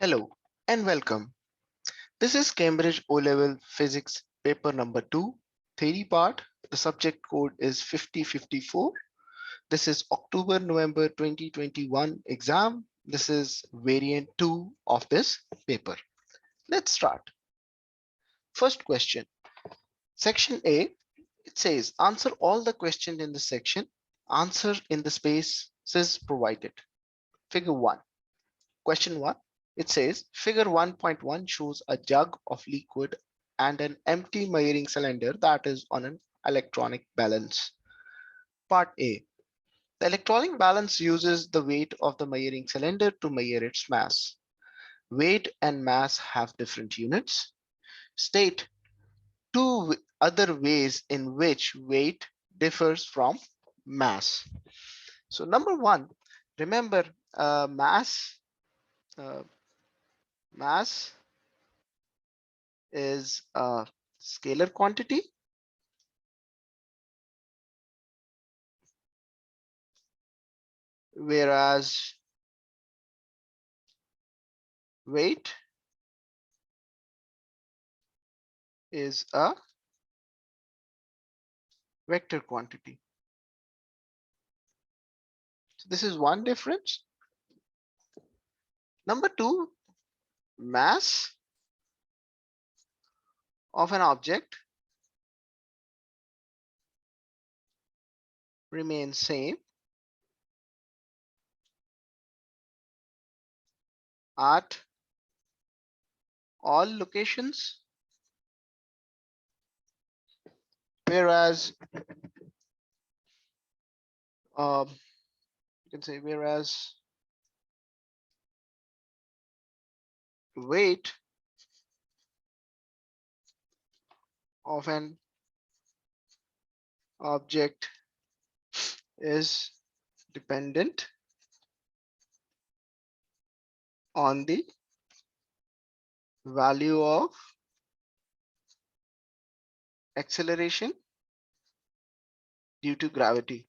Hello and welcome. This is Cambridge O-Level Physics paper number 2, theory part. The subject code is 5054. This is October-November 2021 exam. This is variant 2 of this paper. Let's start. First question. Section A, it says answer all the questions in the section. Answer in the spaces provided. Figure 1. Question 1. It says figure 1.1 shows a jug of liquid and an empty measuring cylinder that is on an electronic balance. Part A. The electronic balance uses the weight of the measuring cylinder to measure its mass. Weight and mass have different units. State two other ways in which weight differs from mass. So number one, remember uh, mass is a scalar quantity, whereas weight is a vector quantity. So this is one difference. Number two, mass of an object remains same at all locations, whereas you can say whereas weight of an object is dependent on the value of acceleration due to gravity.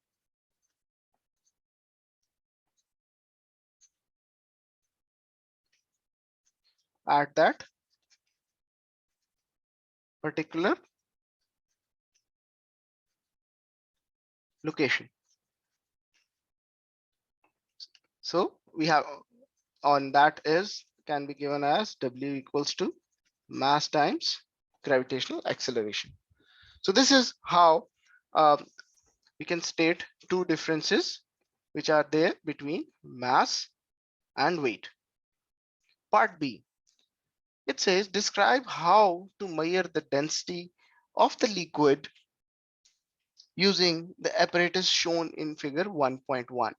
At that particular location. So we have on that is can be given as W equals to mass times gravitational acceleration. So this is how we can state two differences which are there between mass and weight. Part B, it says describe how to measure the density of the liquid using the apparatus shown in figure 1.1.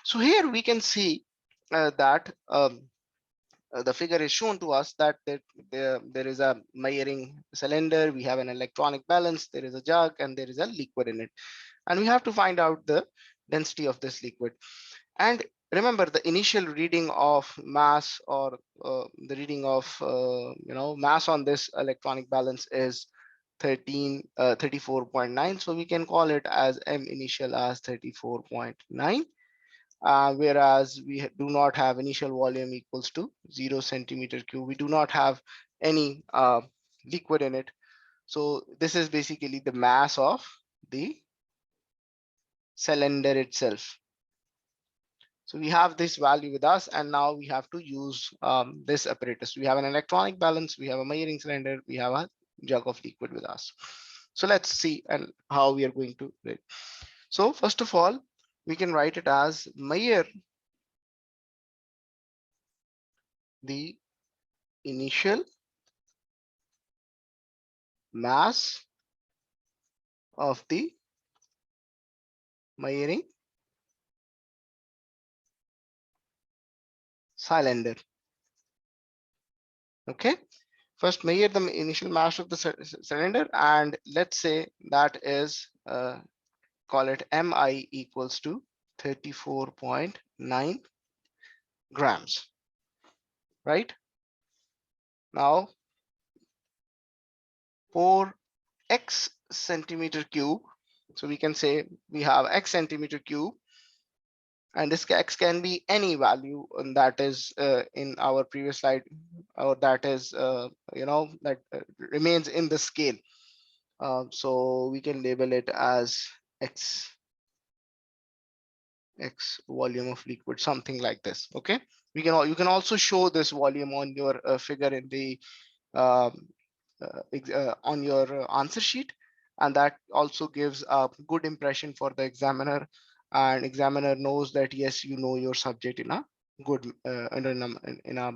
So here we can see that the figure is shown to us that there is a measuring cylinder, we have an electronic balance, there is a jug, and there is a liquid in it. And we have to find out the density of this liquid. And remember the initial reading of mass or the reading of mass on this electronic balance is 34.9. So we can call it as M initial as 34.9. Whereas we do not have initial volume equals to 0 centimeter cube. We do not have any liquid in it. So this is basically the mass of the cylinder itself. So we have this value with us, and now we have to use this apparatus. We have an electronic balance, we have a measuring cylinder, we have a jug of liquid with us. So let's see and how we are going to do it. So first of all, we can write it as measure the initial mass of the measuring cylinder. Okay, first measure the initial mass of the cylinder, and let's say that is call it Mi equals to 34.9 grams, right? Now for x centimeter cube, so we can say we have x centimeter cube, and this x can be any value, and that is in our previous slide, or that is that remains in the scale. So we can label it as x volume of liquid, something like this. Okay, you can also show this volume on your figure in the um, on your answer sheet, and that also gives a good impression for the examiner, and examiner knows that yes, you know your subject in a good in a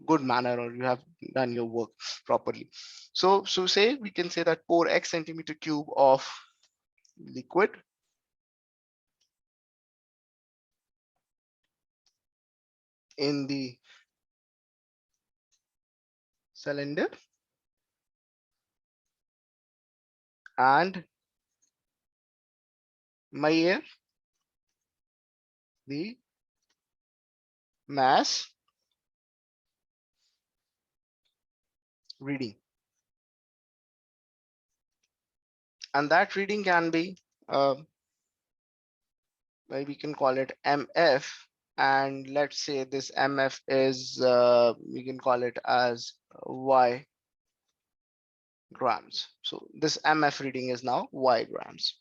good manner, or you have done your work properly. So say we can say that pour x centimeter cube of liquid in the cylinder, and measure the mass reading, and that reading can be uh, we can call it mf, and let's say this mf is we can call it as y grams. So this mf reading is now y grams.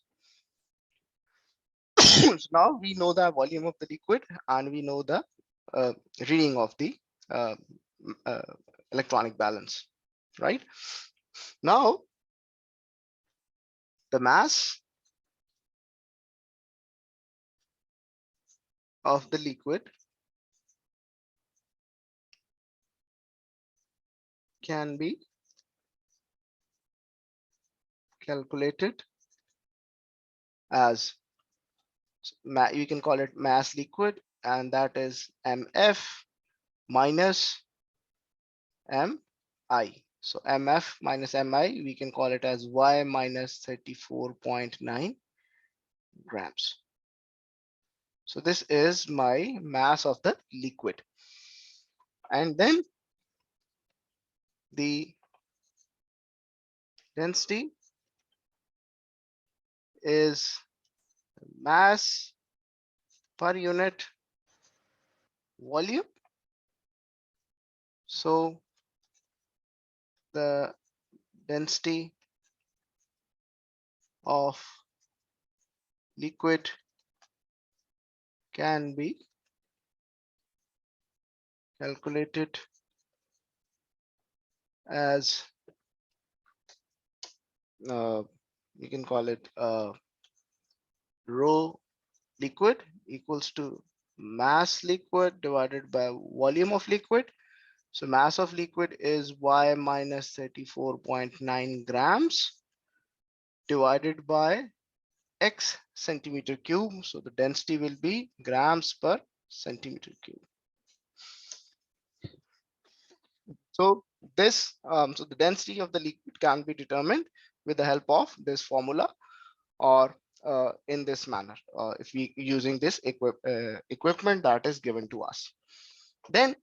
So now we know the volume of the liquid, and we know the uh, reading of the uh, uh, electronic balance, right? Now the mass of the liquid can be calculated as you can call it mass liquid, and that is mf minus mi. So mf minus mi, we can call it as y minus 34.9 grams. So this is my mass of the liquid, and then the density is mass per unit volume. So the density of liquid can be calculated as you can call it rho liquid equals to mass liquid divided by volume of liquid. So mass of liquid is y minus 34.9 grams divided by x centimeter cube. So the density will be grams per centimeter cube. So this, so the density of the liquid can be determined with the help of this formula, or in this manner, if we using this equipment that is given to us. Then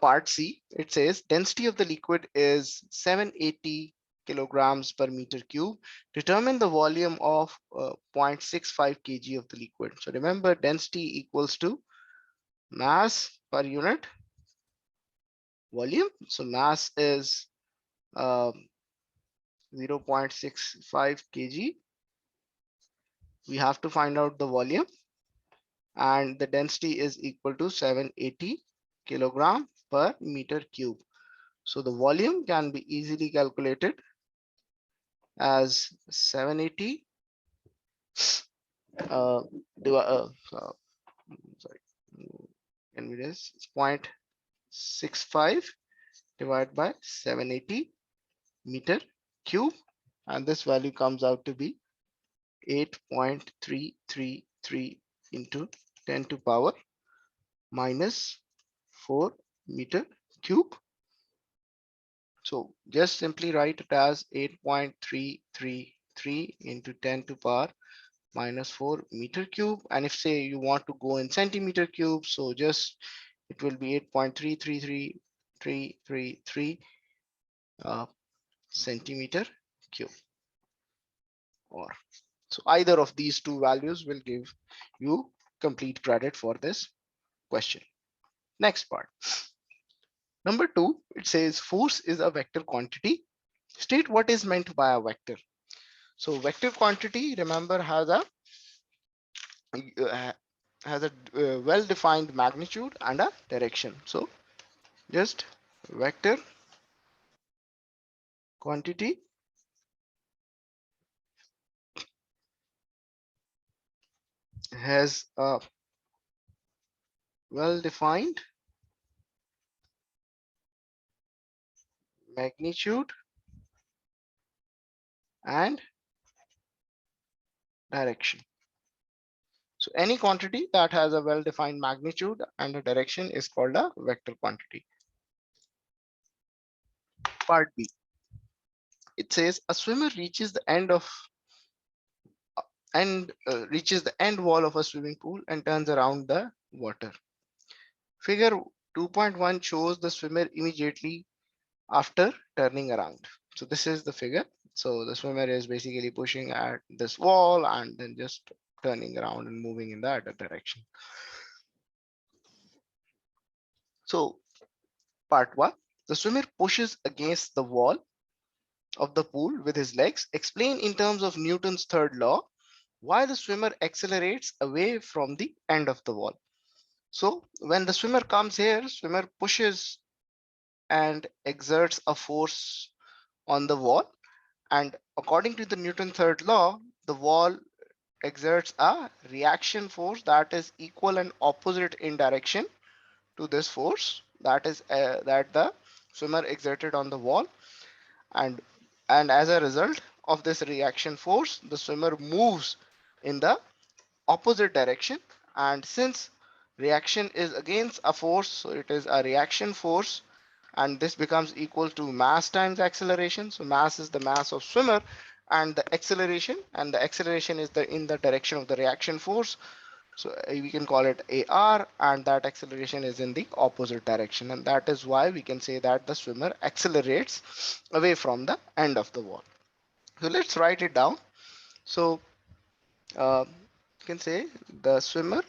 part C, it says density of the liquid is 780 kilograms per meter cube. Determine the volume of 0.65 kg of the liquid. So remember, density equals to mass per unit volume. So mass is 0.65 kg. We have to find out the volume, and the density is equal to 780 kilogram per meter cube. So the volume can be easily calculated as 780 uh, sorry, can be this 0.65 divided by 780 meter cube, and this value comes out to be 8.333 into 10 to power minus 4 meter cube. So just simply write it as 8.333 into 10 to power minus 4 meter cube. And if say you want to go in centimeter cube, so just it will be 8.333 centimeter cube. Or so either of these two values will give you complete credit for this question. Next part. Number 2, it says force is a vector quantity. State what is meant by a vector. So vector quantity, remember, uh, has a well-defined magnitude and a direction. So just vector quantity has a well-defined magnitude and direction. So any quantity that has a well-defined magnitude and a direction is called a vector quantity. Part B. It says a swimmer reaches the end wall of a swimming pool and turns around the water. Figure 2.1 shows the swimmer immediately after turning around. So this is the figure. So the swimmer is basically pushing at this wall and then just turning around and moving in that direction. So part 1, the swimmer pushes against the wall of the pool with his legs. Explain in terms of Newton's third law why the swimmer accelerates away from the end of the wall. So when the swimmer comes here, swimmer pushes and exerts a force on the wall, and according to the Newton third law, the wall exerts a reaction force that is equal and opposite in direction to this force that the swimmer exerted on the wall, and as a result of this reaction force, the swimmer moves in the opposite direction. And since reaction is against a force, so it is a reaction force, and this becomes equal to mass times acceleration. So mass is the mass of swimmer, and the acceleration is in the direction of the reaction force. So we can call it AR, and that acceleration is in the opposite direction, and that is why we can say that the swimmer accelerates away from the end of the wall. So let's write it down. So you can say the swimmer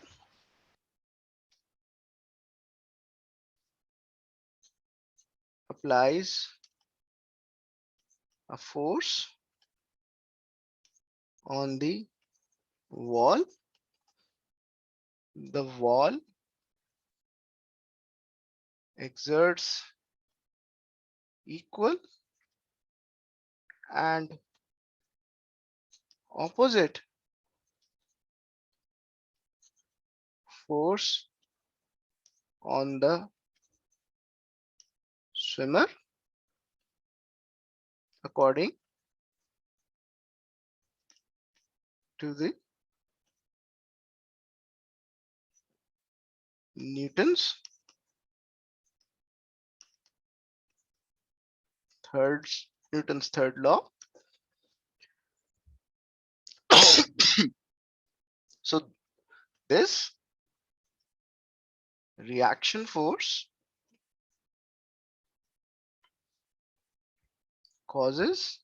applies a force on the wall. The wall exerts equal and opposite force on the swimmer according to the Newton's third law. So this reaction force causes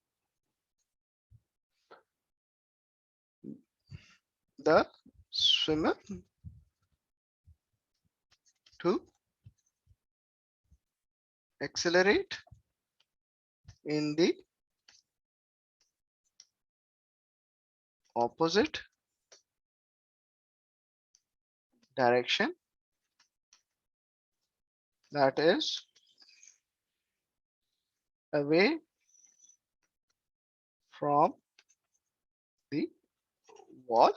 the swimmer to accelerate in the opposite direction, that is away from the wall,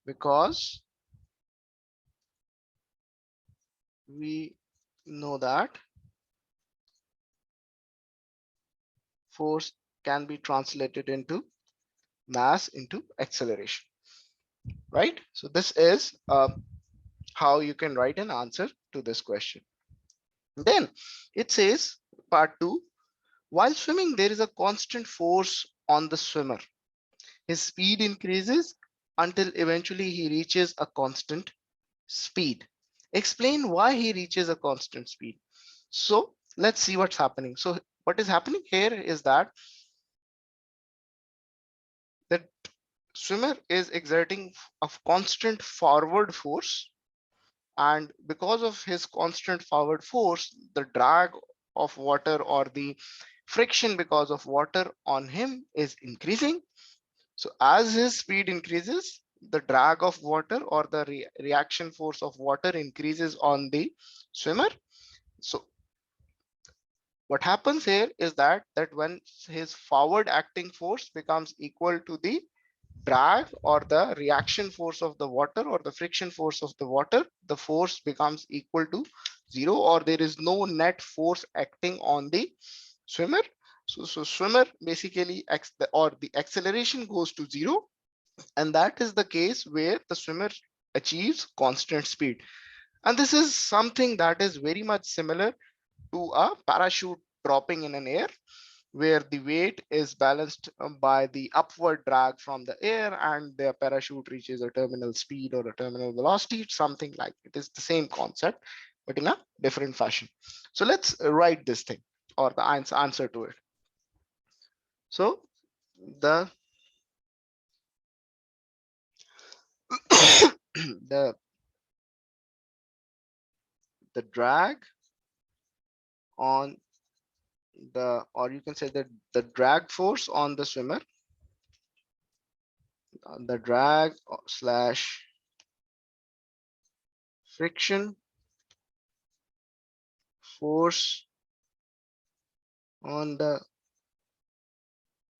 because we know that force can be translated into mass into acceleration, right? So this is how you can write an answer to this question. Then it says part 2, while swimming there is a constant force on the swimmer. His speed increases until eventually he reaches a constant speed. Explain why he reaches a constant speed. So let's see what's happening. So what is happening here is that swimmer is exerting a constant forward force, and because of his constant forward force, the drag of water or the friction because of water on him is increasing. So as his speed increases, the drag of water or the reaction force of water increases on the swimmer. So what happens here is that when his forward acting force becomes equal to the drag or the reaction force of the water or the friction force of the water, the force becomes equal to zero, or there is no net force acting on the swimmer. So swimmer basically or the acceleration goes to zero, and that is the case where the swimmer achieves constant speed. And this is something that is very much similar to a parachute dropping in an air, where the weight is balanced by the upward drag from the air and the parachute reaches a terminal speed or a terminal velocity. Something like it is the same concept, but in a different fashion. So let's write this thing or the answer to it. So the the the drag on or you can say that the drag force on the swimmer, the drag slash friction force on the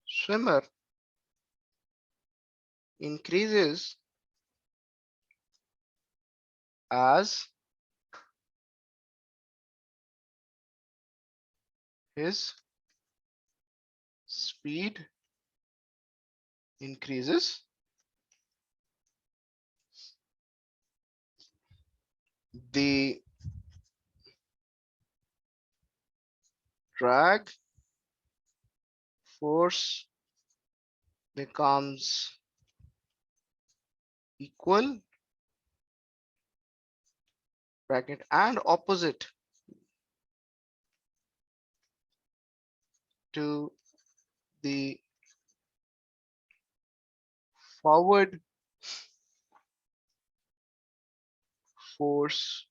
swimmer increases as his speed increases. The drag force becomes equal bracket and opposite to the forward force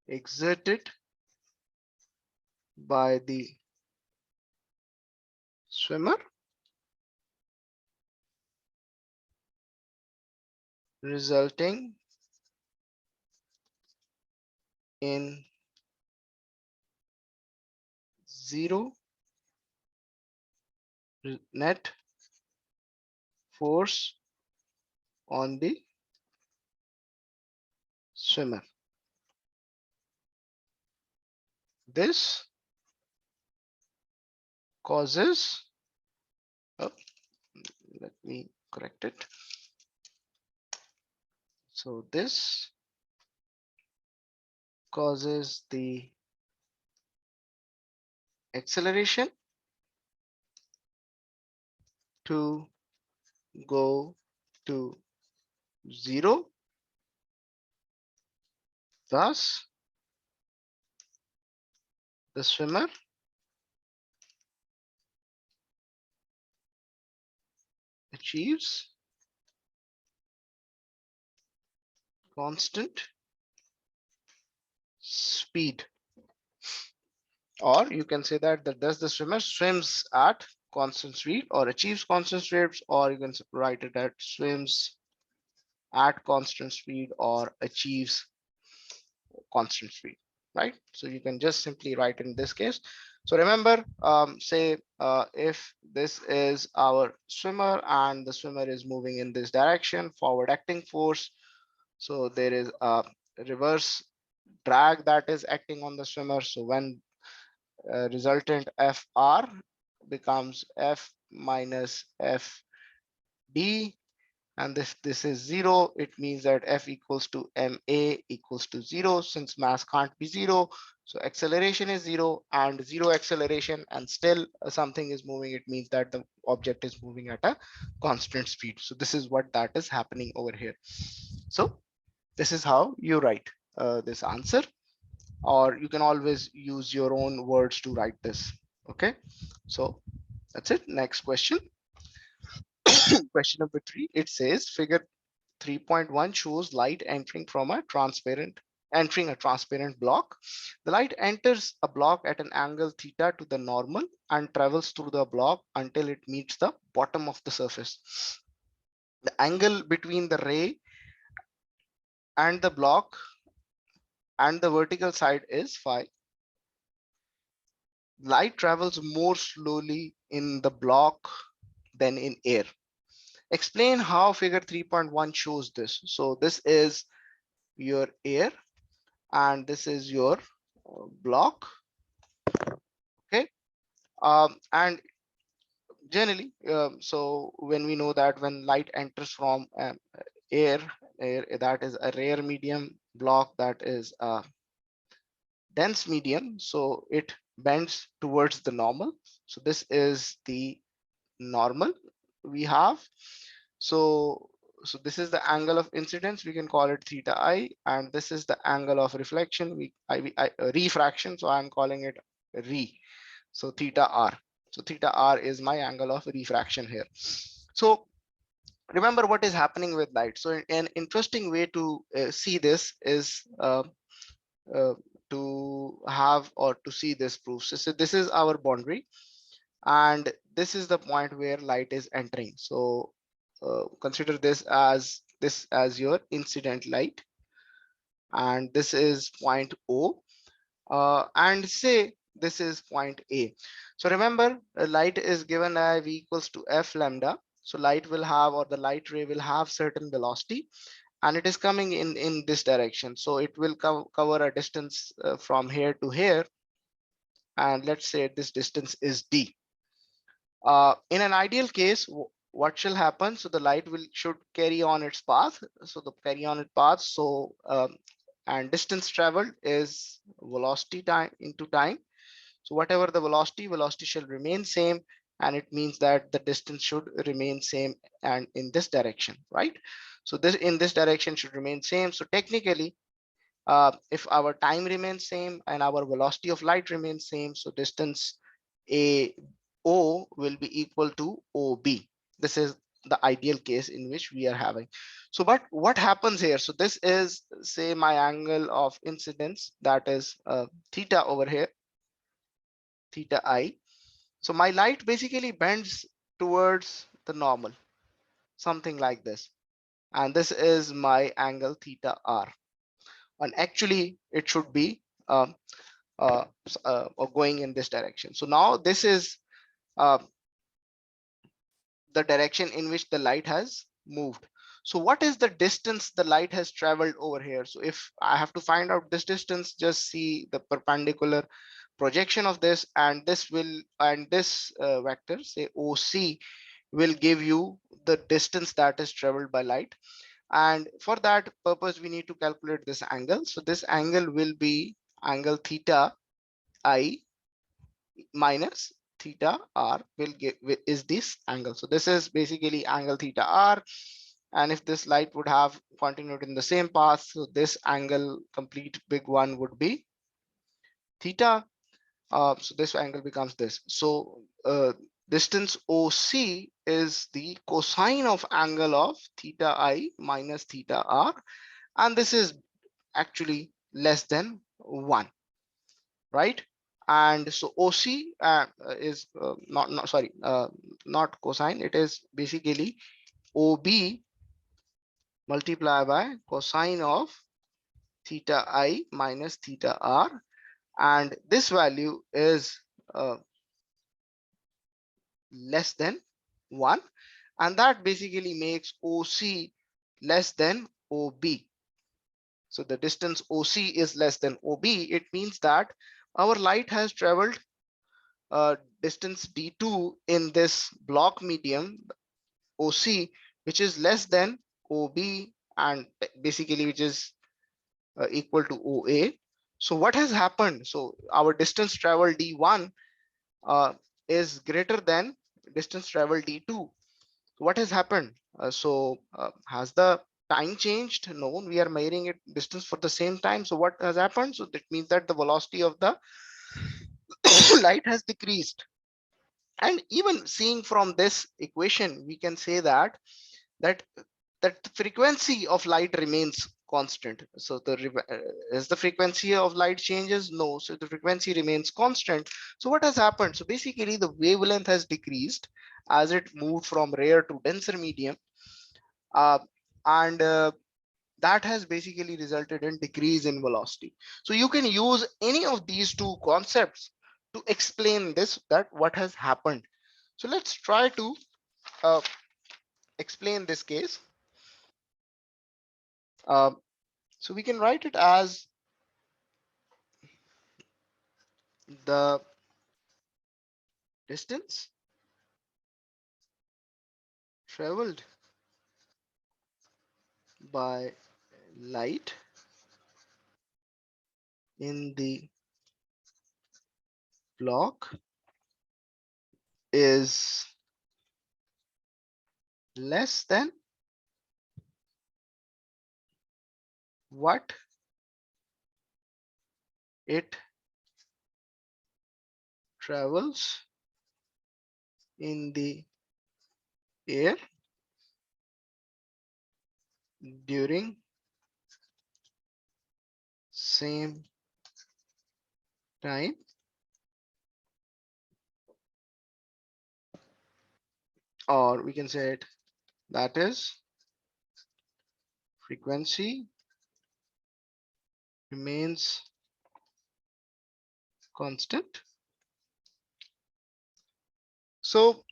exerted by the swimmer, resulting in zero net force on the swimmer. This causes, oh, let me correct it. So this causes the acceleration to go to zero. Thus, the swimmer achieves constant speed, or you can say that does the swimmer swims at constant speed or achieves constant speeds, or you can write it at swims at constant speed or achieves constant speed, right? So you can just simply write in this case. So remember, say if this is our swimmer and the swimmer is moving in this direction, forward acting force, so there is a reverse drag that is acting on the swimmer. So when resultant Fr becomes F minus Fd, and if this is zero, it means that F equals to ma equals to zero, since mass can't be zero. So acceleration is zero, and zero acceleration and still something is moving, it means that the object is moving at a constant speed. So this is what that is happening over here. So this is how you write this answer, or you can always use your own words to write this. Okay, so that's it. Next question. Question number 3, it says figure 3.1 shows light entering a transparent block. The light enters a block at an angle theta to the normal and travels through the block until it meets the bottom of the surface. The angle between the ray and the block and the vertical side is phi. Light travels more slowly in the block than in air. Explain how figure 3.1 shows this. So this is your air and this is your block. Okay. And generally, so when we know that when light enters from air, that is a rare medium, block that is a dense medium, so it bends towards the normal. So this is the normal we have. So this is the angle of incidence, we can call it theta I, and this is the angle of reflection, refraction, so I'm calling it re. So theta r. So theta r is my angle of refraction here. So remember what is happening with light. So an interesting way to see this is uh, to have or to see this proof. So this is our boundary, and this is the point where light is entering. So consider this as your incident light, and this is point O, and say this is point A. So remember, light is given as V equals to F lambda. So light will have, or the light ray will have certain velocity, and it is coming in this direction. So it will cover a distance from here to here, and let's say this distance is d. In an ideal case, what shall happen? So the light should carry on its path. So the carry on its path. So and distance traveled is velocity time into time. So whatever the velocity shall remain same, and it means that the distance should remain same and in this direction, right? So this in this direction should remain same. So technically, if our time remains same and our velocity of light remains same, so distance a o will be equal to ob. This is the ideal case in which we are having. So but what happens here? So this is, say, my angle of incidence, that is theta over here, theta I. So my light basically bends towards the normal, something like this, and this is my angle theta r, and actually it should be or going in this direction. So now this is uh, the direction in which the light has moved. So what is the distance the light has traveled over here? So if I have to find out this distance, just see the perpendicular projection of this, and this vector, say OC, will give you the distance that is traveled by light. And for that purpose, we need to calculate this angle. So this angle will be angle theta I minus theta r will give is this angle. So this is basically angle theta r, and if this light would have continued in the same path, so this angle, complete big one, would be theta. So this angle becomes this. So distance OC is the cosine of angle of theta I minus theta r, and this is actually less than 1, right? And so OC is not sorry, not cosine, it is basically OB multiplied by cosine of theta I minus theta r, and this value is less than 1, and that basically makes OC less than OB. So the distance OC is less than OB. It means that our light has traveled distance d2 in this block medium OC, which is less than OB, and basically which is equal to OA. So what has happened? So our distance traveled d1 is greater than distance traveled d2. What has happened? Has the time changed? No, we are measuring it distance for the same time. So what has happened? So that means that the velocity of the light has decreased. And even seeing from this equation, we can say that that that the frequency of light remains constant. So as the frequency of light changes, no, so the frequency remains constant. So what has happened? So basically the wavelength has decreased as it moved from rare to denser medium, uh, and that has basically resulted in decrease in velocity. So you can use any of these two concepts to explain this, that what has happened. So let's try to uh, explain this case. Uh, so we can write it as the distance traveled by light in the block is less than what it travels in the air during same time, or we can say it, that is frequency remains constant. So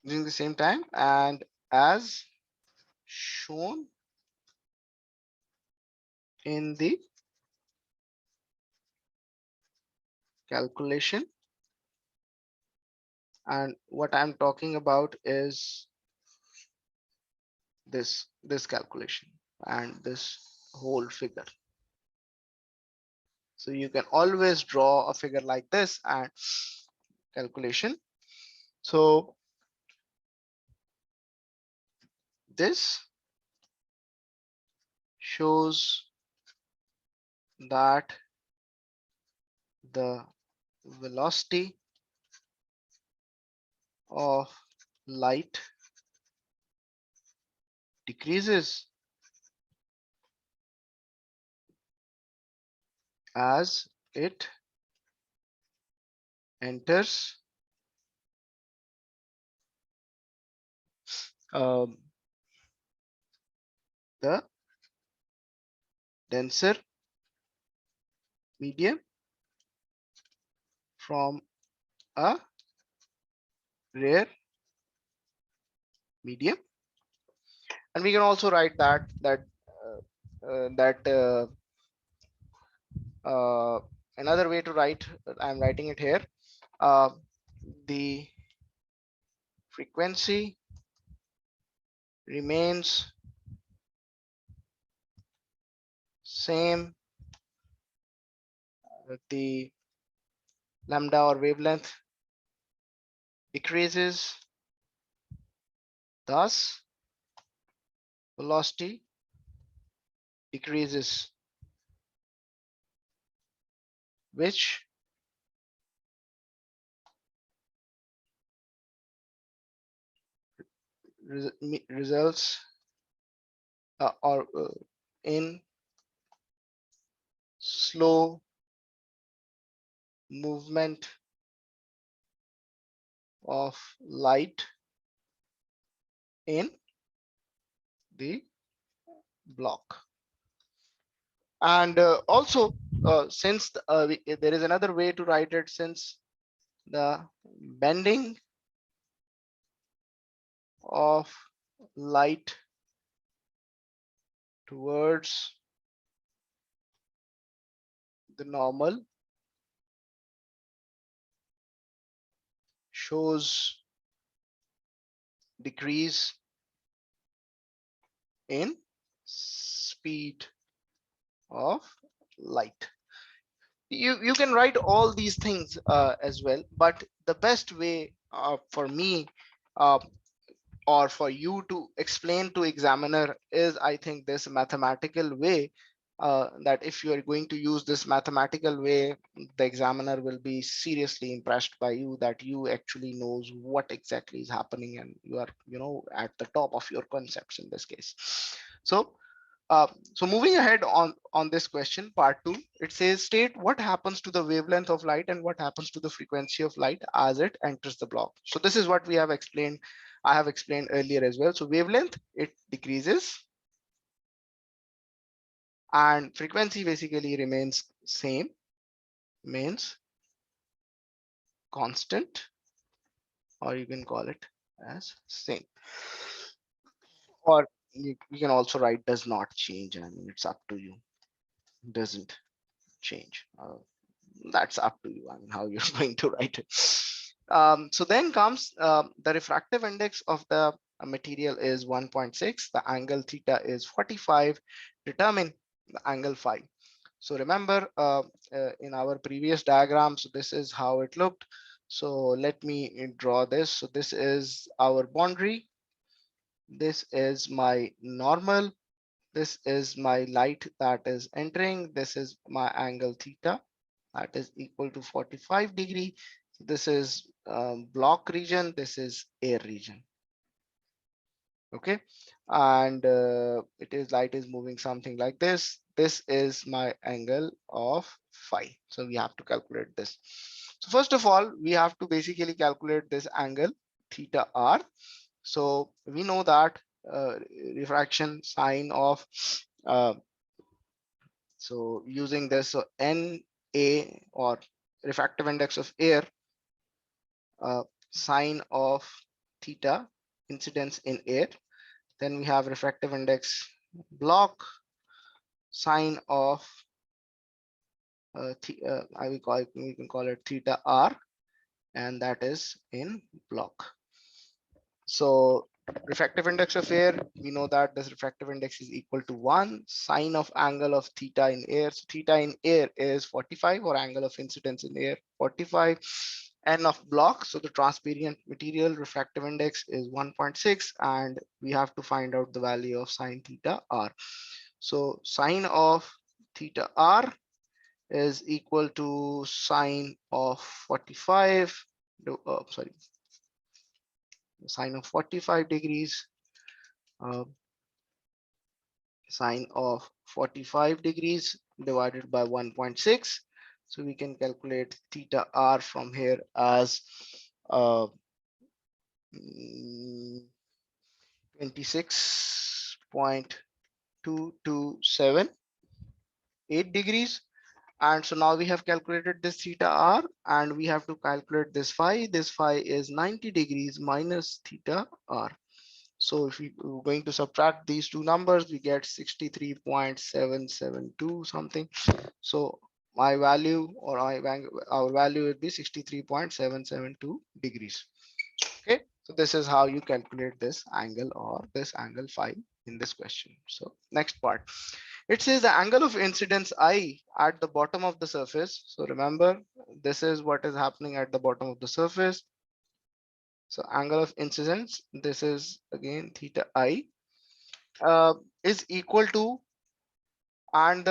during the same time, and as shown in the calculation, and what I'm talking about is this calculation and this whole figure. So you can always draw a figure like this and calculation. So this shows that the velocity of light decreases as it enters um, the denser medium from a rare medium. And we can also write that another way to write, I'm writing it here, uh, the frequency remains same, the lambda or wavelength decreases, thus velocity decreases, which results or in slow movement of light in the block. And also, since there is another way to write it, since the bending of light towards the normal shows decrease in speed of light. You can write all these things as well, but the best way for me uh, or for you to explain to examiner is, I think, this mathematical way, that if you are going to use this mathematical way, the examiner will be seriously impressed by you, that you actually knows what exactly is happening and you are, at the top of your concepts in this case. So moving ahead on this question, part 2, it says state what happens to the wavelength of light and what happens to the frequency of light as it enters the block. So this is what we have explained. I have explained earlier as well. So wavelength, it decreases, and frequency basically remains same, means constant, or you can call it as same, or you can also write does not change. I mean, it's up to you. Doesn't change. That's up to you. I mean, how you're going to write it. So then comes the refractive index of the material is 1.6. The angle theta is 45. Determine the angle phi. So remember in our previous diagram, so this is how it looked. So let me draw this. So this is our boundary. This is my normal. This is my light that is entering. This is my angle theta that is equal to 45 degree. This is block region. This is air region. Okay, and it is light is moving something like this. This is my angle of phi. So we have to calculate this. So first of all, we have to basically calculate this angle theta r. So we know that refraction sine of so using this, so NA, or refractive index of air, sine of theta, incidence in air. Then we have refractive index block, sine of I will call it, we can call it theta r, and that is in block. So refractive index of air, we know that this refractive index is equal to 1 sine of angle of theta in air. So theta in air is 45, or angle of incidence in air 45. N of block, so the transparent material refractive index is 1.6, and we have to find out the value of sine theta r. So sine of theta r is equal to sine of 45, sorry, sine of 45 degrees, sine of 45 degrees divided by 1.6. So we can calculate theta r from here as 26.2278 degrees. And so now we have calculated this theta r, and we have to calculate this phi. This phi is 90 degrees minus theta r. So if we're going to subtract these two numbers, we get 63.772 something. So my value, or our value would be 63.772 degrees. Okay, so this is how you calculate this angle, or this angle phi in this question. So next part, it says the angle of incidence I at the bottom of the surface. So remember, this is what is happening at the bottom of the surface. So angle of incidence, this is again theta I, is equal to, and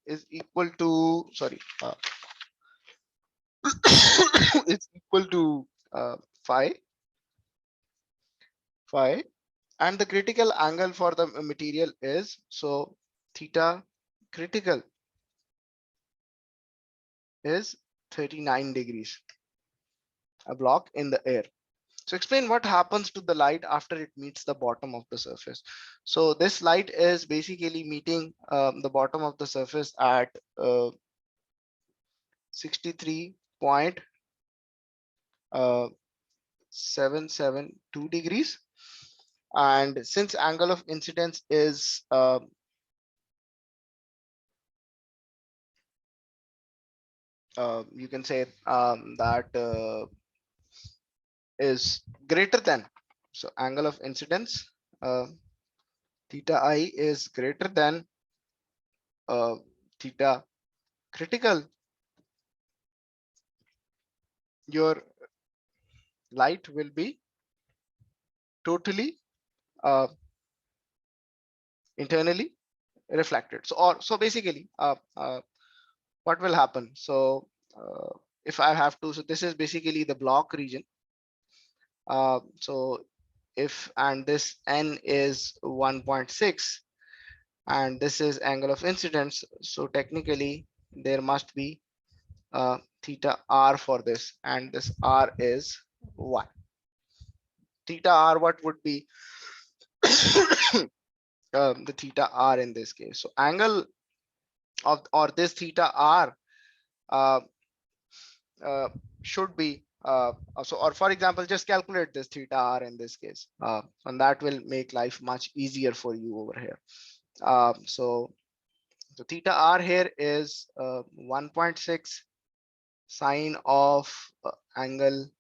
is equal to, sorry, it's equal to phi, and the critical angle for the material is, so theta critical is 39 degrees, a block in the air. So explain what happens to the light after it meets the bottom of the surface. So this light is basically meeting the bottom of the surface at 63.772 degrees. And since angle of incidence is you can say that is greater than, so angle of incidence theta I is greater than theta critical, your light will be totally internally reflected. So basically, what will happen? So if I have to, so this is basically the block region. So if, and this n is 1.6, and this is angle of incidence, so technically there must be theta r for this, and this r is 1. Theta r, what would be the theta r in this case? So angle of, or this theta r uh, should be so, or for example, just calculate this theta r in this case, and that will make life much easier for you over here. So the theta r here is 1.6 sine of angle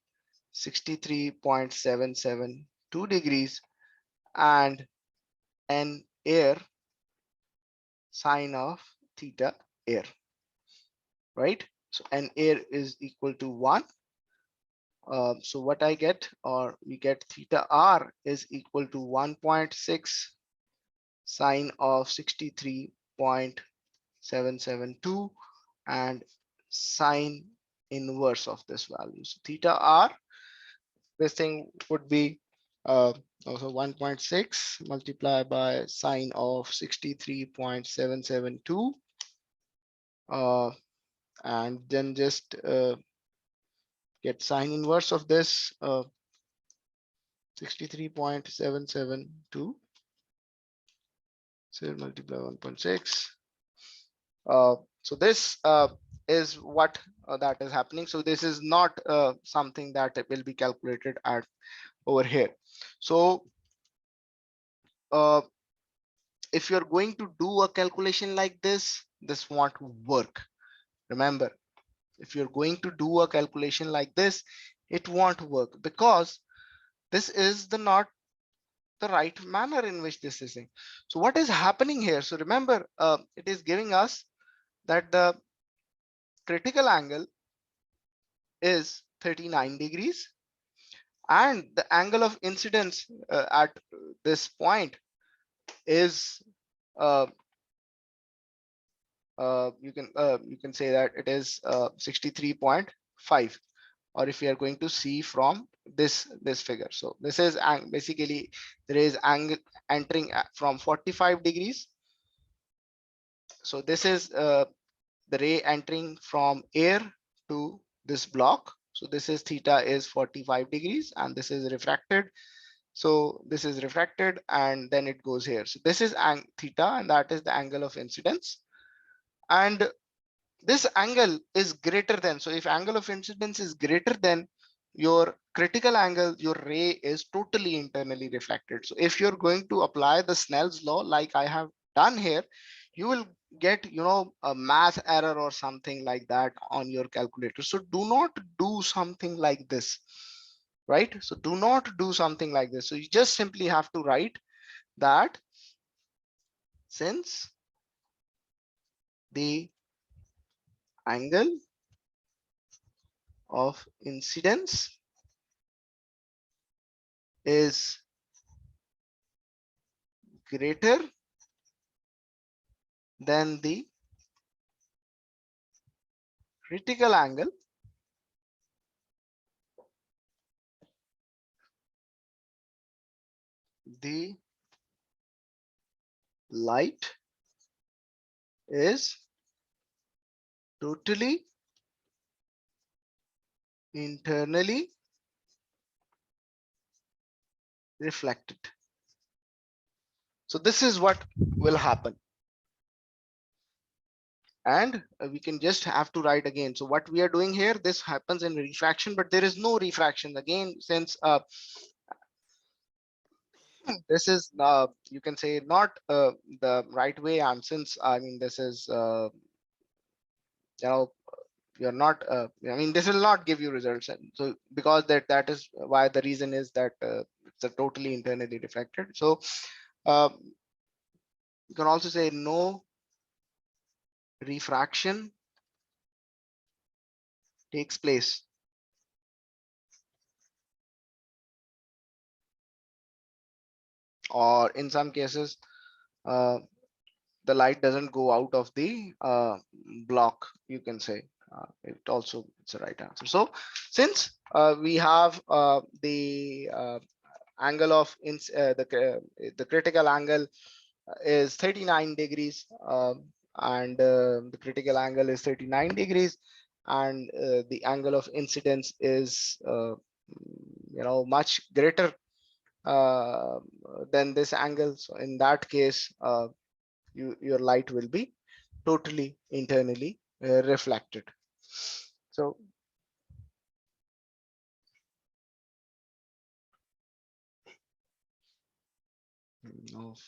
63.772 degrees, and n air sine of theta air, right? So n air is equal to 1. So what I get, or we get, theta r is equal to 1.6 sine of 63.772 and sine inverse of this value. So theta r, this thing would be also 1.6 multiplied by sine of 63.772, and then just get sine inverse of this 63.772, so multiply 1.6. So this is what that is happening. So this is not something that will be calculated at over here. So if you're going to do a calculation like this won't work. Remember, if you're going to do a calculation like this, it won't work, because this is the not the right manner in which this is in. So what is happening here? So remember, it is giving us that the critical angle is 39 degrees, and the angle of incidence at this point is you can say that it is 63.5, or if you are going to see from this figure. So this is basically there is angle entering from 45 degrees. So this is the ray entering from air to this block. So this is theta is 45 degrees, and this is refracted. So this is refracted, and then it goes here. So this is theta, and that is the angle of incidence. And this angle is greater than, so if angle of incidence is greater than your critical angle, your ray is totally internally reflected. So if you're going to apply the Snell's law like I have done here, you will get, you know, a math error or something like that on your calculator. So do not do something like this, right? So do not do something like this. So you just simply have to write that since the angle of incidence is greater than the critical angle, the light is totally internally reflected. So this is what will happen. And we can just have to write again. So what we are doing here, this happens in refraction, but there is no refraction again, since this is you can say not the right way, and since I mean this is you know, you're not I mean this will not give you results, and so because that is why the reason is that it's a totally internally reflected. So you can also say no refraction takes place, or in some cases the light doesn't go out of the block, you can say. It also, it's the right answer. So since we have the angle of the critical angle is 39 degrees, and the critical angle is 39 degrees, and the angle of incidence is much greater uh, than this angle. So in that case, your light will be totally internally reflected. So of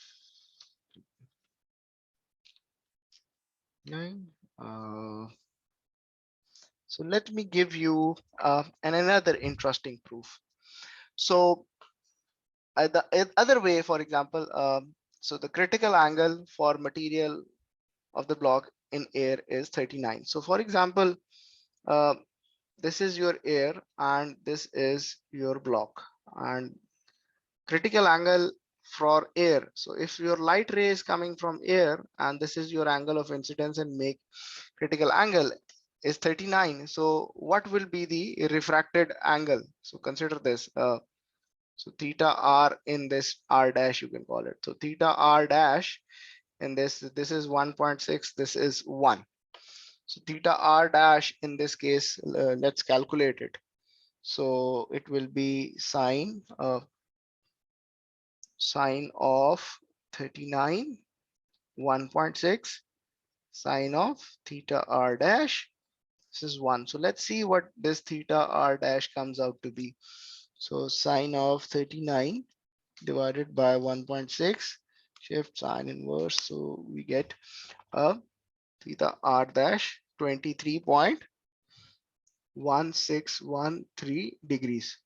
9. So let me give you another interesting proof. So the other way, for example, so the critical angle for material of the block in air is 39. So for example, uh, this is your air and this is your block, and critical angle for air. So if your light ray is coming from air and this is your angle of incidence and make critical angle is 39. So what will be the refracted angle? So consider this. So theta r in this r dash, you can call it. So theta r dash in this is 1.6, this is 1. So theta r dash in this case, let's calculate it. So it will be sine of 39, 1.6, sine of theta r dash. This is 1. So let's see what this theta r dash comes out to be. So sine of 39 divided by 1.6, shift sine inverse. So we get a theta r dash 23.1613 degrees.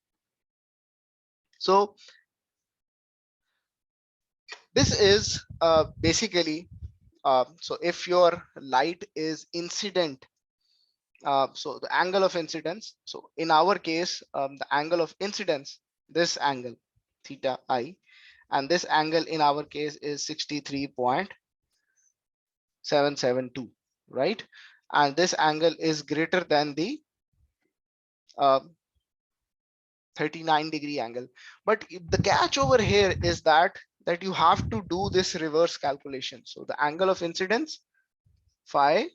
So this is basically, so if your light is incident, so the angle of incidence, so in our case, the angle of incidence, this angle theta I, and this angle in our case is 63.772, right? And this angle is greater than the uh, 39-degree angle. But the catch over here is that you have to do this reverse calculation. So the angle of incidence phi,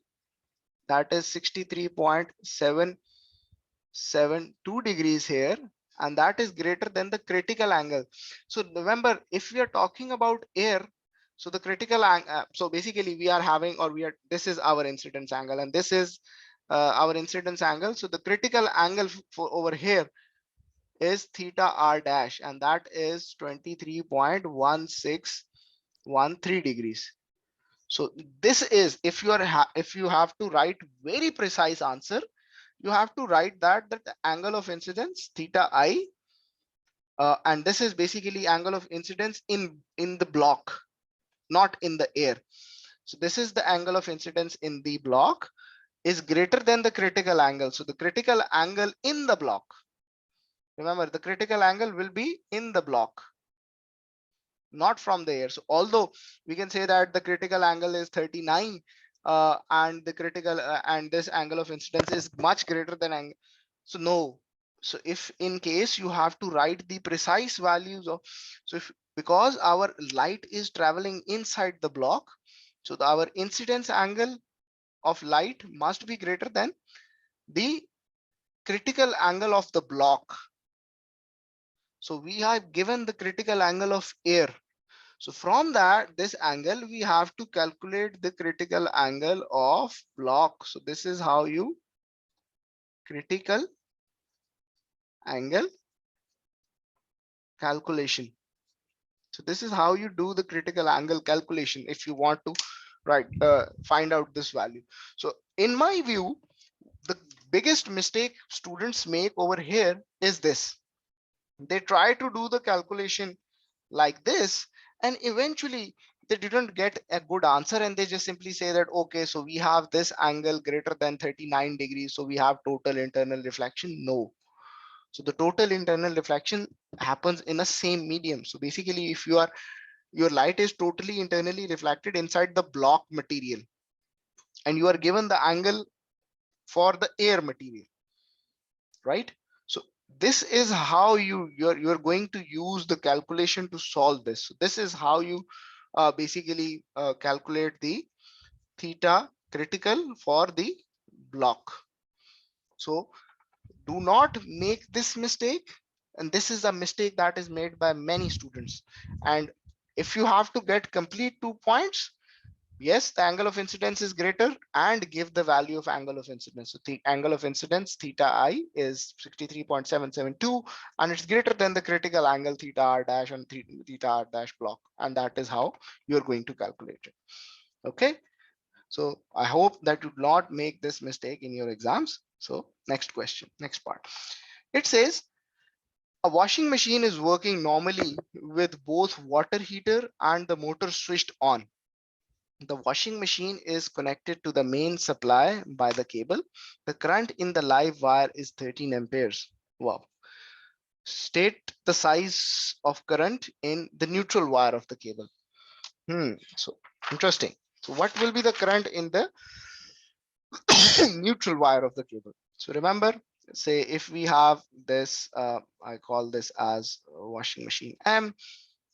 that is 63.772 degrees here, and that is greater than the critical angle. So remember, if we are talking about air, so the critical angle, so basically we are having, or we are, this is our incidence angle and this is our incidence angle. So the critical angle for over here is theta r dash, and that is 23.1613 degrees. So this is, if you are if you have to write very precise answer, you have to write that the angle of incidence theta I, and this is basically angle of incidence in the block, not in the air. So this is the angle of incidence in the block is greater than the critical angle. So the critical angle in the block, remember the critical angle will be in the block, not from the air. So although we can say that the critical angle is 39, and the critical and this angle of incidence is much greater than angle. So no. So if in case you have to write the precise values of, so if, because our light is traveling inside the block, so our incidence angle of light must be greater than the critical angle of the block. So we have given the critical angle of air. So from that, this angle, we have to calculate the critical angle of block. So this is how you critical angle calculation. So this is how you do the critical angle calculation if you want to find out this value. So in my view, the biggest mistake students make over here is this. They try to do the calculation like this, and eventually they didn't get a good answer, and they just simply say that, okay, so we have this angle greater than 39 degrees, so we have total internal reflection. No. So the total internal reflection happens in a same medium. So basically, if you are your light is totally internally reflected inside the block material, and you are given the angle for the air material, right? So this is how you're going to use the calculation to solve this. So this is how you basically calculate the theta critical for the block. So do not make this mistake, and this is a mistake that is made by many students. And if you have to get complete 2 points, yes, the angle of incidence is greater, and give the value of angle of incidence. So the angle of incidence theta I is 63.772, and it's greater than the critical angle theta r dash on theta r dash block, and that is how you're going to calculate it. Okay, so I hope that you do not make this mistake in your exams. So next question, next part. It says a washing machine is working normally with both water heater and the motor switched on. The washing machine is connected to the main supply by the cable. The current in the live wire is 13 amperes. Wow. State the size of current in the neutral wire of the cable. So interesting. So what will be the current in the neutral wire of the cable? So remember, say if we have this, I call this as washing machine M.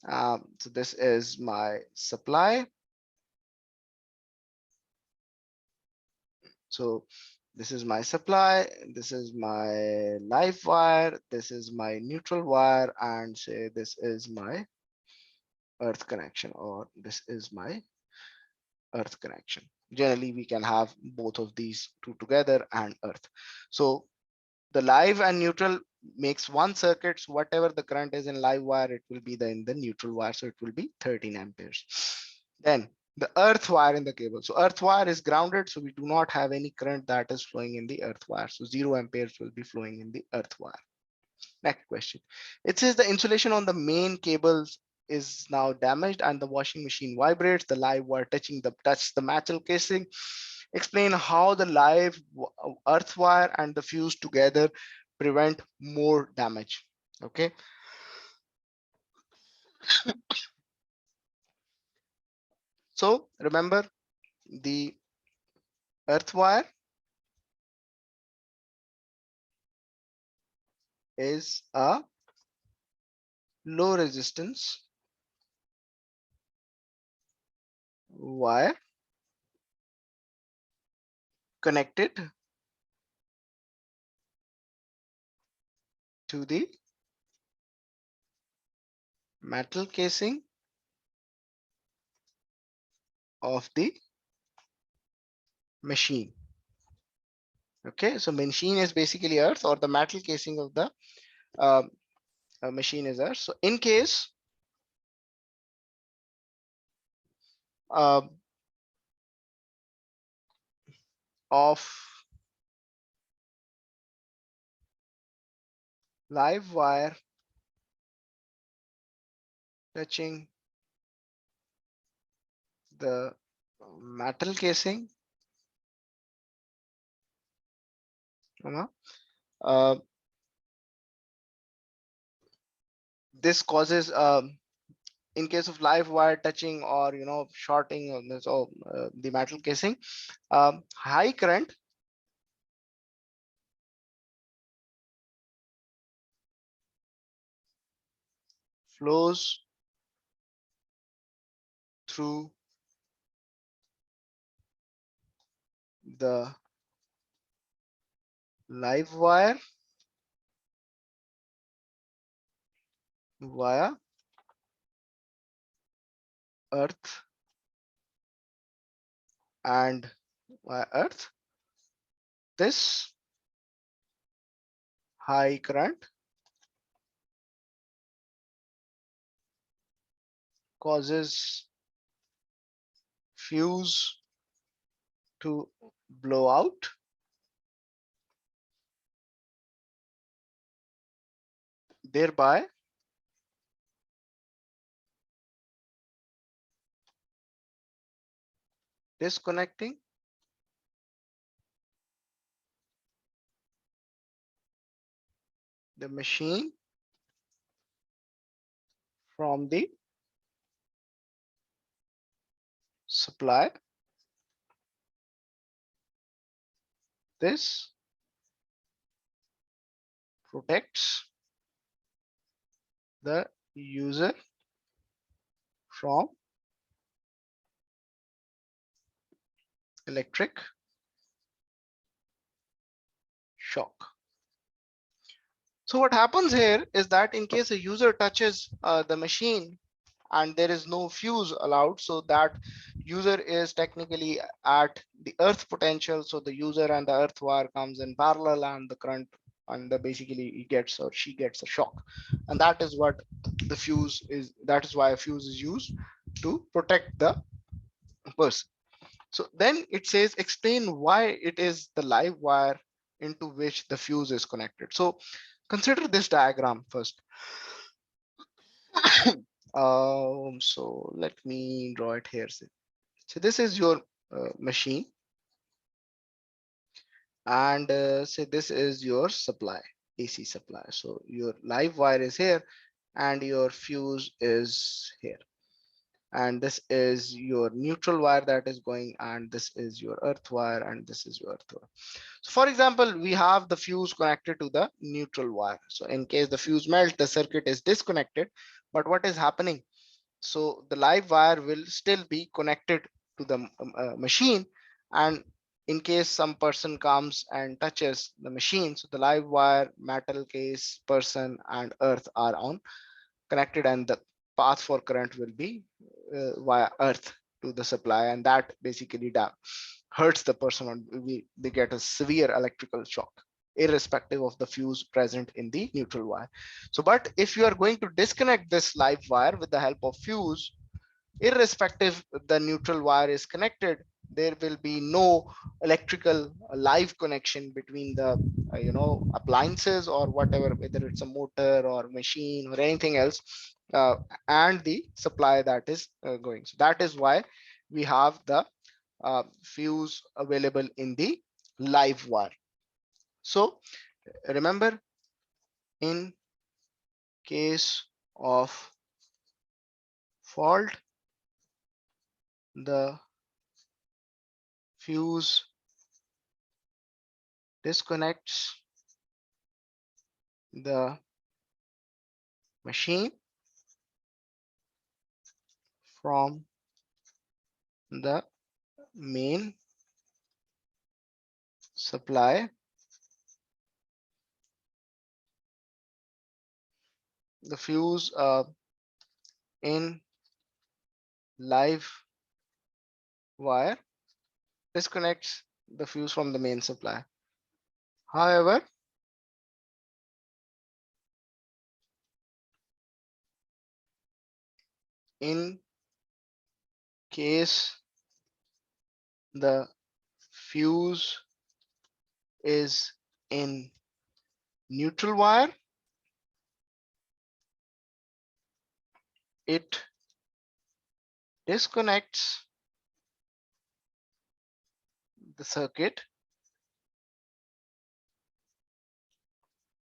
So this is my supply. So this is my supply, this is my live wire, this is my neutral wire, and say this is my earth connection, or this is my earth connection. Generally, we can have both of these two together and earth. So the live and neutral makes one circuit. So whatever the current is in live wire, it will be in the neutral wire. So it will be 13 amperes. Then the earth wire in the cable. So earth wire is grounded. So we do not have any current that is flowing in the earth wire. So 0 amperes will be flowing in the earth wire. Next question. It says the insulation on the main cables is now damaged and the washing machine vibrates. The live wire touch the metal casing. Explain how the live earth wire and the fuse together prevent more damage. Okay. So remember, the earth wire is a low resistance wire connected to the metal casing of the machine. Okay, so machine is basically earth, or the metal casing of the machine is earth. So in case uh, of live wire touching the metal casing, uh, this causes in case of live wire touching or shorting on this, or the metal casing, high current flows through the live wire via earth and via earth. This high current causes fuse to blow out, thereby disconnecting the machine from the supply. This protects the user from electric shock. So what happens here is that in case a user touches the machine and there is no fuse allowed, so that user is technically at the earth potential. So the user and the earth wire comes in parallel and the current, and basically he gets or she gets a shock. And that is what the fuse is. That is why a fuse is used to protect the person. So then it says explain why it is the live wire into which the fuse is connected. So consider this diagram first. So let me draw it here. So this is your machine, and say this is your supply, AC supply. So your live wire is here and your fuse is here. And this is your neutral wire that is going, and this is your earth wire, and this is your earth wire. So for example, we have the fuse connected to the neutral wire. So in case the fuse melts, the circuit is disconnected. But what is happening? So the live wire will still be connected to the machine, and in case some person comes and touches the machine, so the live wire, metal case, person, and earth are on connected, and the path for current will be via earth to the supply, and that basically hurts the person, and they get a severe electrical shock irrespective of the fuse present in the neutral wire. So but if you are going to disconnect this live wire with the help of fuse, irrespective the neutral wire is connected, there will be no electrical live connection between the appliances or whatever, whether it's a motor or machine or anything else, uh, and the supply that is going. So that is why we have the fuse available in the live wire. So remember, in case of fault, the fuse disconnects the machine from the main supply. The fuse in live wire disconnects the fuse from the main supply. However, in case the fuse is in neutral wire, it disconnects the circuit,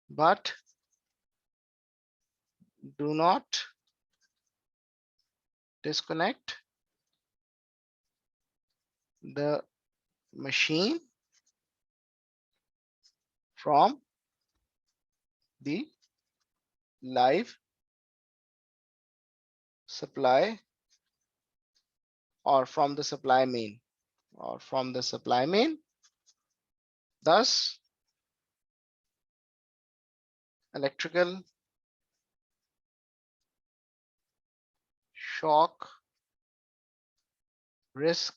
but do not disconnect the machine from the live supply, or from the supply main, or from the supply main. Thus, electrical shock risk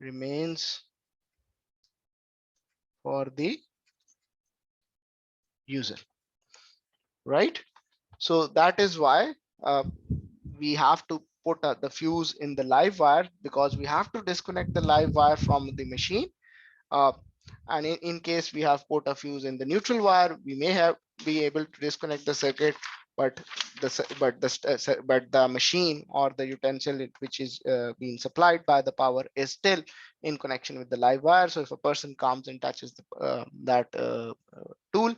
remains for the user, right? So that is why we have to put the fuse in the live wire, because we have to disconnect the live wire from the machine. Uh, and in case we have put a fuse in the neutral wire, we may have be able to disconnect the circuit, but the machine or the utensil which is being supplied by the power is still in connection with the live wire. So if a person comes and touches that tool,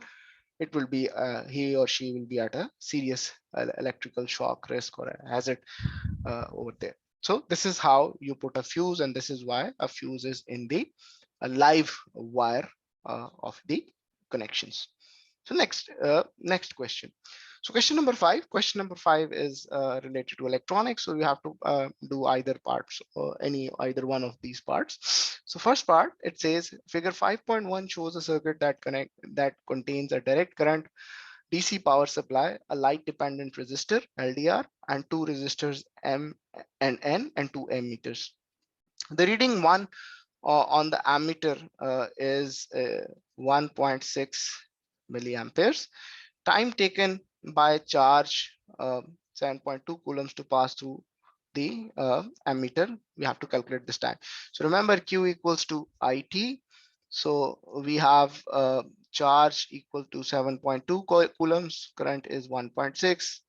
it will be he or she will be at a serious electrical shock risk or a hazard over there. So this is how you put a fuse, and this is why a fuse is in the live wire of the connections. So next question. So question number five. Question number five is related to electronics. So you have to do either parts, or either one of these parts. So first part, it says figure 5.1 shows a circuit that contains a direct current DC power supply, a light dependent resistor LDR, and two resistors M and N, and two ammeters. The reading one on the ammeter is 1.6 milliamperes. Time taken by charge 7.2 coulombs to pass through the ammeter. We have to calculate this time. So remember, Q equals to IT. So we have charge equal to 7.2 coulombs, current is 1.6,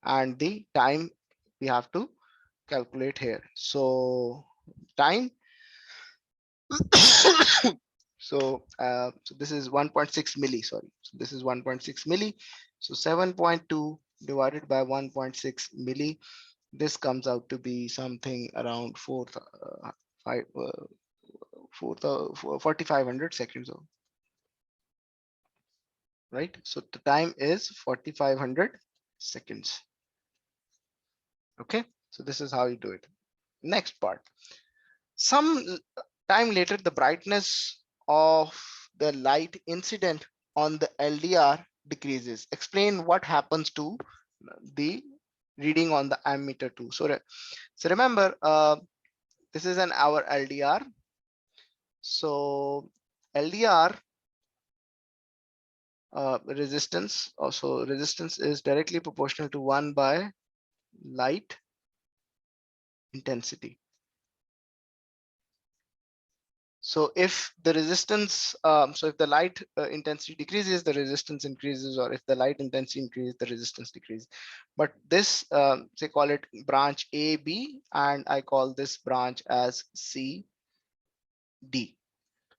and the time we have to calculate here. So time so this is 1.6 milli, sorry. So this is 1.6 milli. So 7.2 divided by 1.6 milli, this comes out to be something around 4,500 seconds, right? So the time is 4,500 seconds. Okay, so this is how you do it. Next part. Some time later, the brightness of the light incident on the LDR decreases. Explain what happens to the reading on the ammeter too. So remember, this is an our LDR. So LDR resistance, also resistance is directly proportional to 1 by light intensity. So if the resistance, so if the light intensity decreases, the resistance increases, or if the light intensity increases, the resistance decreases. But this, say, call it branch A, B, and I call this branch as C, D.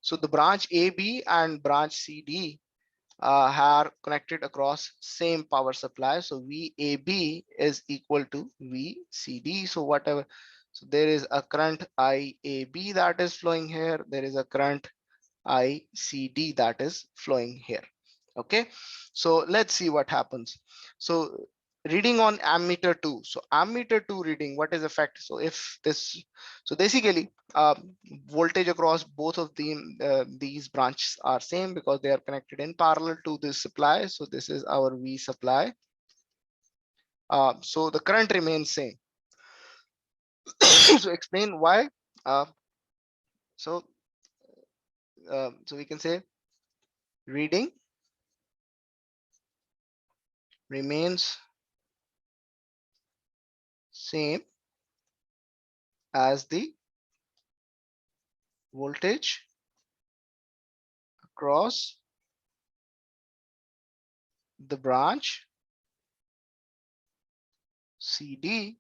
So the branch A, B, and branch C, D are connected across same power supply. So VAB is equal to VCD. So whatever, so there is a current IAB that is flowing here. There is a current ICD that is flowing here. Okay, so let's see what happens. So reading on ammeter 2. So ammeter 2 reading, what is effect? So if this, so basically voltage across both of these branches are same because they are connected in parallel to this supply. So this is our V supply. So the current remains same. So explain why. So we can say reading remains same as the voltage across the branch CD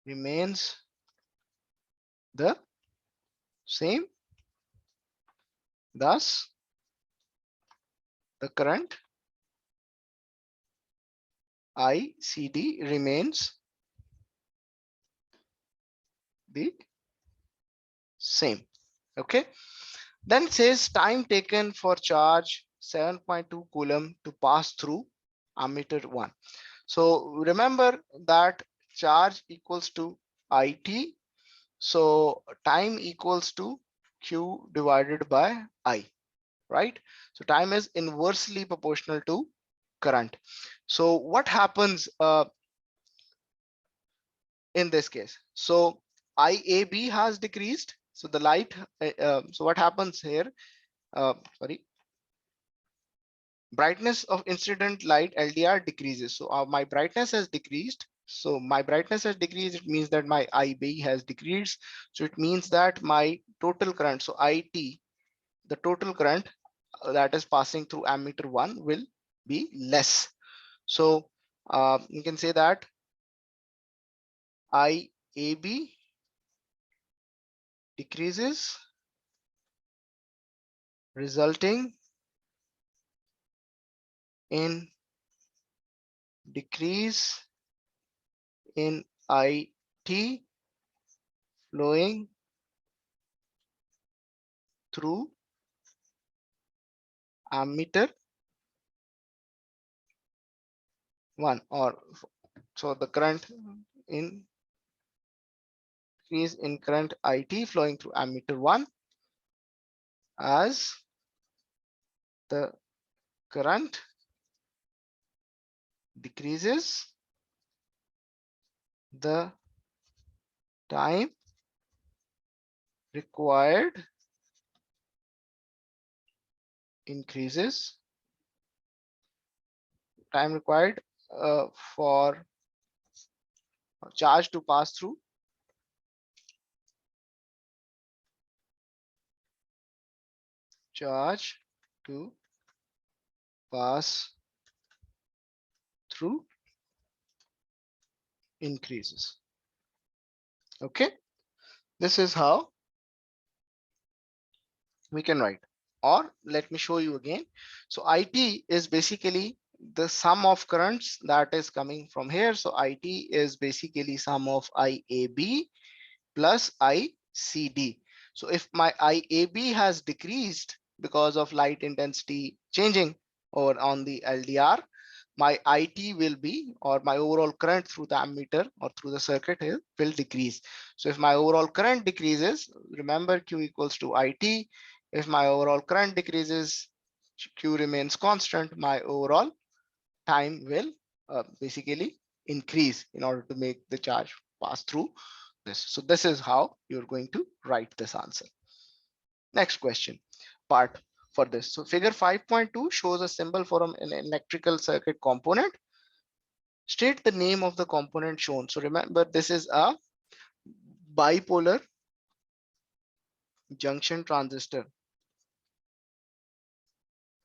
remains the same. Thus, the current ICD remains the same. Okay. Then it says time taken for charge 7.2 coulomb to pass through ammeter 1. So remember that charge equals to IT. So time equals to Q divided by I, right? So time is inversely proportional to current. So what happens in this case? So IAB has decreased. So the light, so what happens here? Sorry, brightness of incident light LDR decreases. So my brightness has decreased. So my brightness has decreased. It means that my IB has decreased. So it means that my total current, so IT, the total current that is passing through ammeter 1 will be less. So you can say that IAB decreases, resulting in decrease in IT IT flowing through ammeter 1, or so the current increase in current IT flowing through ammeter 1 as the current decreases, the time required increases, time required for charge to pass through charge to pass through increases. Okay, this is how we can write. Or let me show you again. So IT is basically the sum of currents that is coming from here. So IT is basically sum of IAB plus ICD. So if my IAB has decreased because of light intensity changing or on the LDR, my IT will be, or my overall current through the ammeter or through the circuit will decrease. So if my overall current decreases, remember Q equals to IT. If my overall current decreases, Q remains constant, my overall time will basically increase in order to make the charge pass through this. So this is how you're going to write this answer. Next question part for this. So figure 5.2 shows a symbol for an electrical circuit component. State the name of the component shown. So remember, this is a bipolar junction transistor.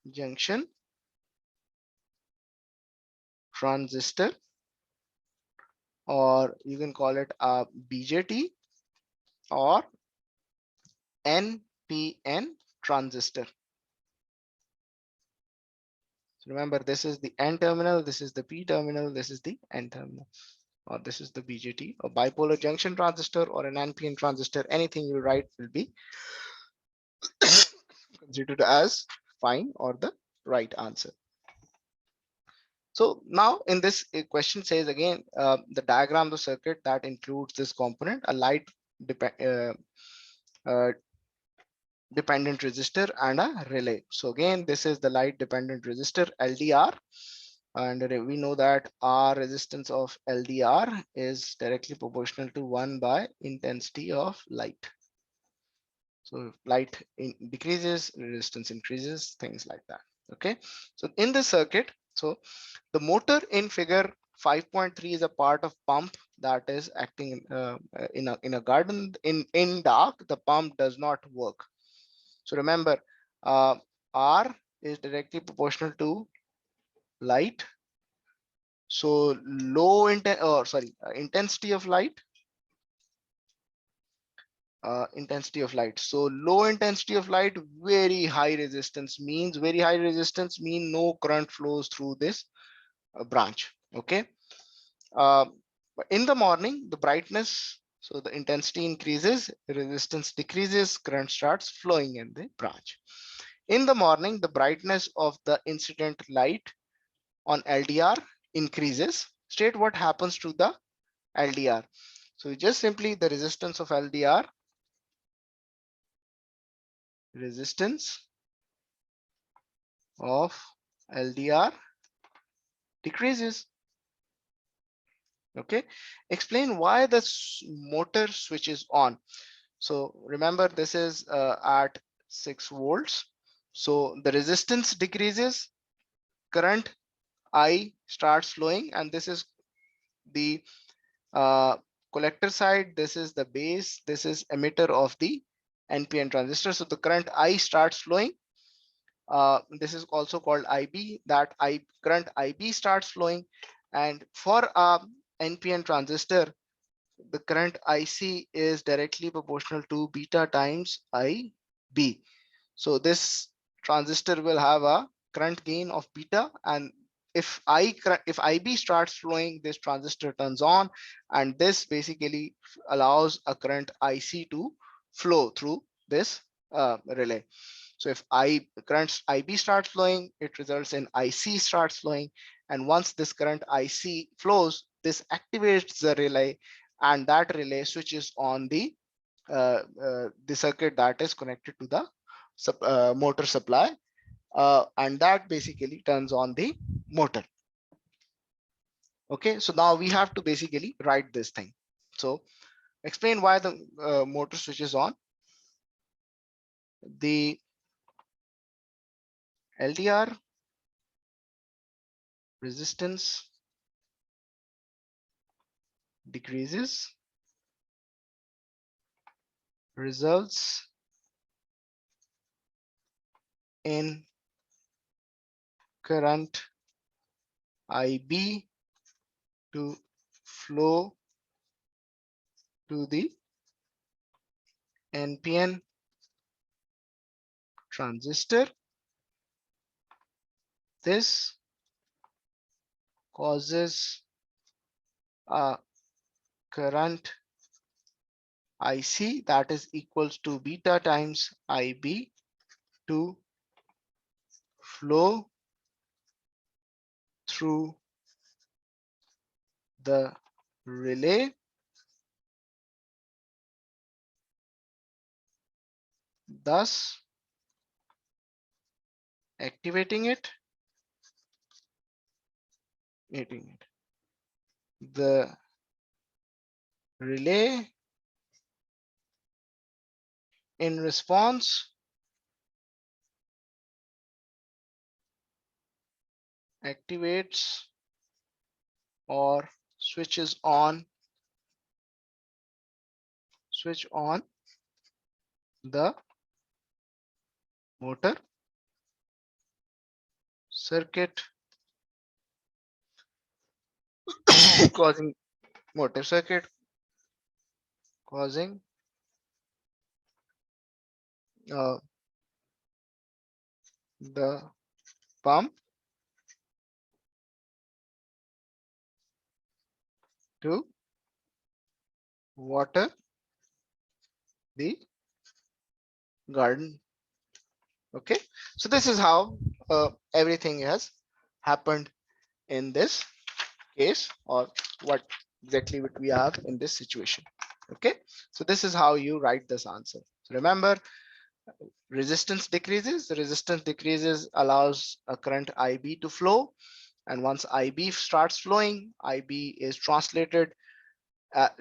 Junction transistor, or you can call it a BJT or NPN transistor. So remember, this is the N terminal, this is the P terminal, this is the N terminal, or this is the BJT, or bipolar junction transistor, or an NPN transistor. Anything you write will be considered as fine or the right answer. So now in this question says again, the diagram of the circuit that includes this component, a light uh, dependent resistor and a relay. So again, this is the light dependent resistor LDR, and we know that R resistance of LDR is directly proportional to 1 by intensity of light. So light decreases, resistance increases, things like that. Okay, so in the circuit, so the motor in figure 5.3 is a part of pump that is acting in a garden. In dark, the pump does not work. So remember, R is directly proportional to light. So low intensity of light. Intensity of light. So low intensity of light, very high resistance means no current flows through this branch. Okay. But in the morning, the brightness, so the intensity increases, resistance decreases, current starts flowing in the branch. In the morning, the brightness of the incident light on LDR increases. State what happens to the LDR. So just simply the resistance of LDR, resistance of LDR decreases. Okay, explain why the motor switches on. So remember, this is at 6 volts. So the resistance decreases, current I starts flowing, and this is the collector side, this is the base, this is emitter of the NPN transistor. So the current I starts flowing. This is also called IB, that current IB starts flowing. And for NPN transistor, the current IC is directly proportional to beta times IB. So this transistor will have a current gain of beta, and if IB starts flowing, this transistor turns on, and this basically allows a current IC to flow through this relay. So if current IB starts flowing, it results in IC starts flowing. And once this current IC flows, this activates the relay, and that relay switches on the circuit that is connected to the motor supply, and that basically turns on the motor. Okay, so now we have to basically write this thing. So explain why the motor switches on. The LDR resistance decreases, results in current IB to flow to the NPN transistor. This causes a current IC that is equals to beta times IB to flow through the relay, thus activating it. The relay in response activates or switch on the motor circuit, causing motor circuit causing the pump to water the garden. Okay, so this is how everything has happened in this case, or what exactly what we have in this situation. Okay, so this is how you write this answer. So remember, resistance decreases. The resistance decreases allows a current IB to flow, and once IB starts flowing, IB is translated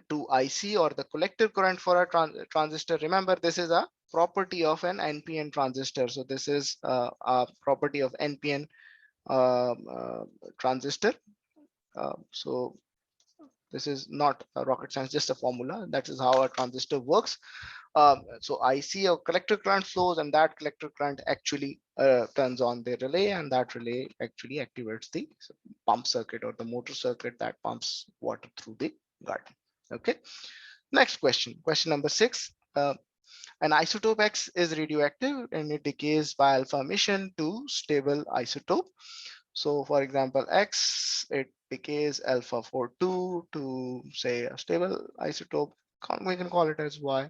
to IC, or the collective current for a transistor. Remember, this is a property of an NPN transistor. So this is a property of NPN transistor. So this is not a rocket science, just a formula. That is how a transistor works. So I see a collector current flows, and that collector current actually turns on the relay, and that relay actually activates the pump circuit or the motor circuit that pumps water through the garden. Okay. Next question, question number 6. An isotope X is radioactive and it decays by alpha emission to stable isotope. So for example, X, it decays alpha 42 to say a stable isotope. We can call it as Y.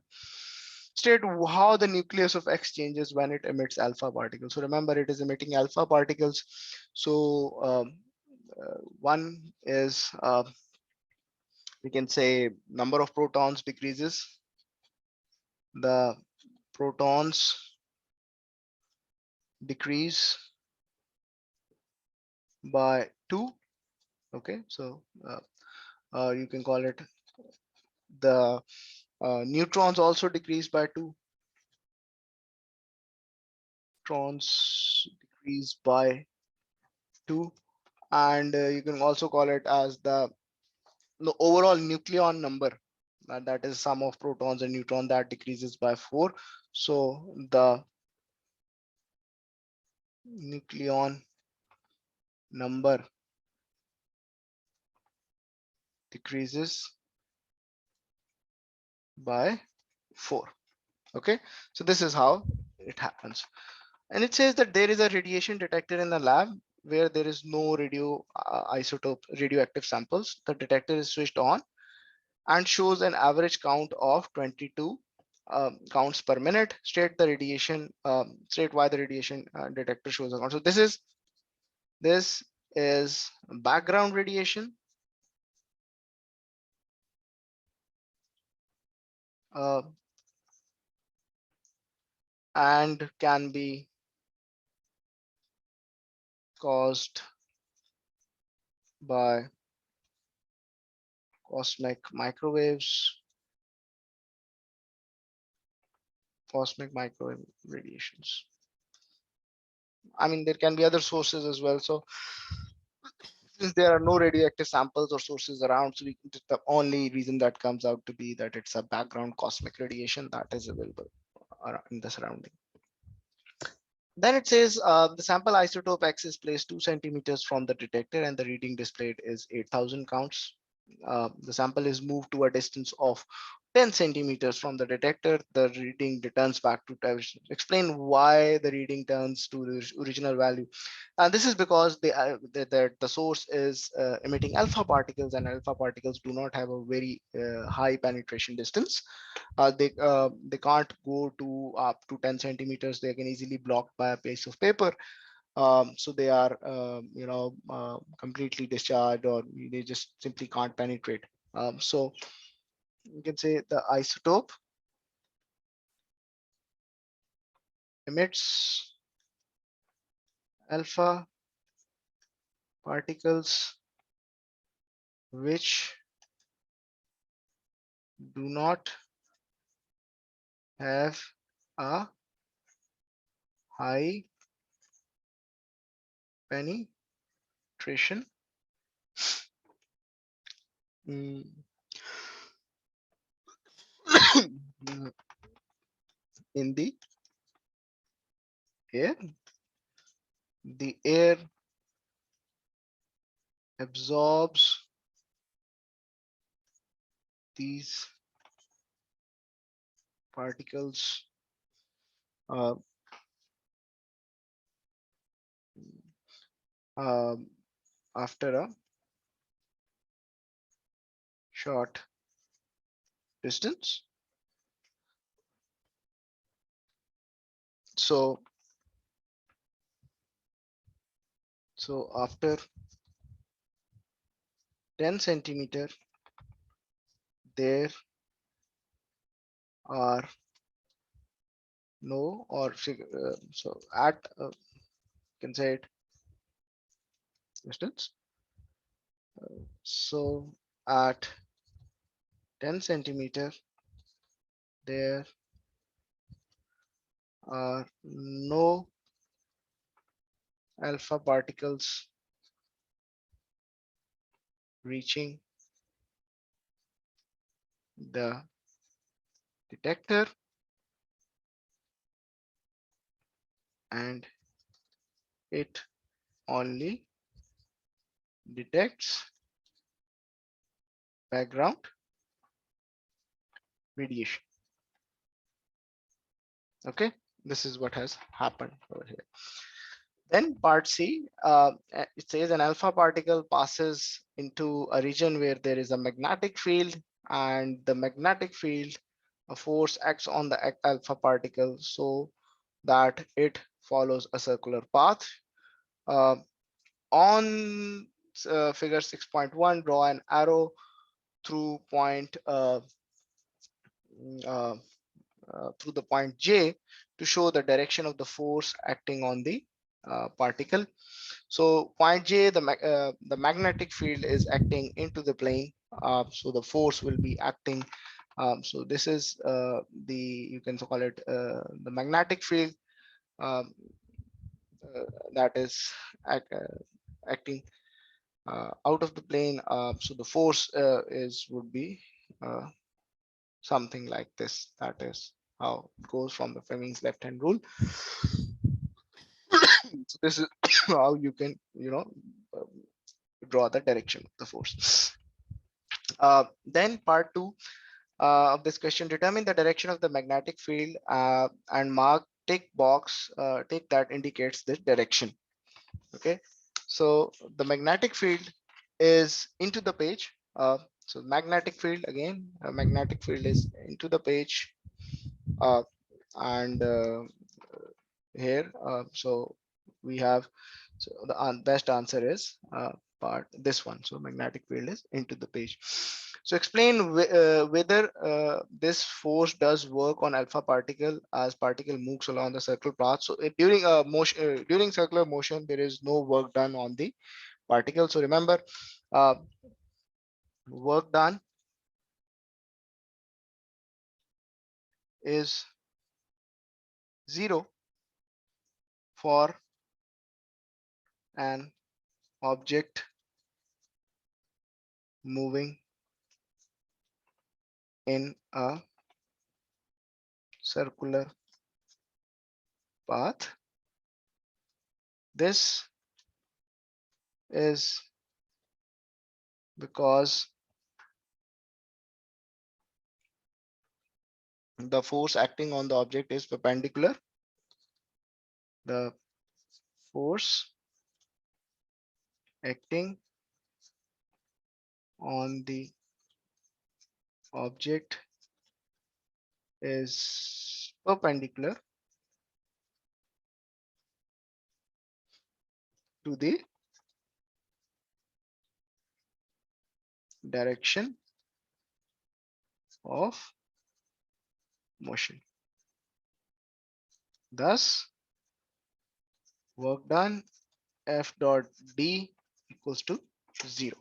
State how the nucleus of X changes when it emits alpha particles. So remember, it is emitting alpha particles. So one is we can say number of protons decreases. The protons decrease by 2. Okay, so you can call it the neutrons also decrease by 2. Neutrons decrease by 2, and you can also call it as the overall nucleon number, that is sum of protons and neutrons, that decreases by 4. So the nucleon number decreases by 4. Okay, so this is how it happens. And it says that there is a radiation detected in the lab. where there is no isotope radioactive samples, the detector is switched on and shows an average count of 22 counts per minute. State why the radiation detector shows a count. So this is background radiation, uh, and can be caused by cosmic microwaves, cosmic microwave radiations. I mean, there can be other sources as well. So since there are no radioactive samples or sources around, so the only reason that comes out to be that it's a background cosmic radiation that is available in the surrounding. Then it says the sample isotope X is placed 2 centimeters from the detector and the reading displayed is 8,000 counts. The sample is moved to a distance of 10 centimeters from the detector. The reading returns back to explain why the reading turns to the original value. And this is because the source is emitting alpha particles, and alpha particles do not have a very high penetration distance. They can't go to up to 10 centimeters. They can easily blocked by a piece of paper. So they are completely discharged, or they just simply can't penetrate. So you can say the isotope emits alpha particles which do not have a high penetration mm, in the air. The air absorbs these particles uh, um, after a short distance. So, so after 10 centimeter, there are no, or so at can say it distance. So at 10 centimeter, there are no alpha particles reaching the detector, and it only detects background radiation. Okay, this is what has happened over here. Then part C, it says an alpha particle passes into a region where there is a magnetic field, and the magnetic field, a force acts on the alpha particle so that it follows a circular path. Uh, on figure 6.1, draw an arrow through uh, through the point J to show the direction of the force acting on the particle. So point J, the magnetic field is acting into the plane. So the force will be acting. So this is you can call it the magnetic field um, that is acting out of the plane. So the force would be uh, something like this. That is how it goes from the Fleming's left-hand rule. So this is how you can, uh, draw the direction of the force. Then part two of this question, determine the direction of the magnetic field and mark tick box, tick that indicates this direction. Okay. So the magnetic field is into the page. So magnetic field again, magnetic field is into the page, and here, so we have, so the best answer is part this one. So magnetic field is into the page. So explain whether this force does work on alpha particle as particle moves along the circular path. So during motion, during circular motion, there is no work done on the particle. So remember, uh, work done is zero for an object moving in a circular path. This is because the force acting on the object is perpendicular. The force acting on the object is perpendicular to the direction of motion. Thus, work done F dot D equals to 0.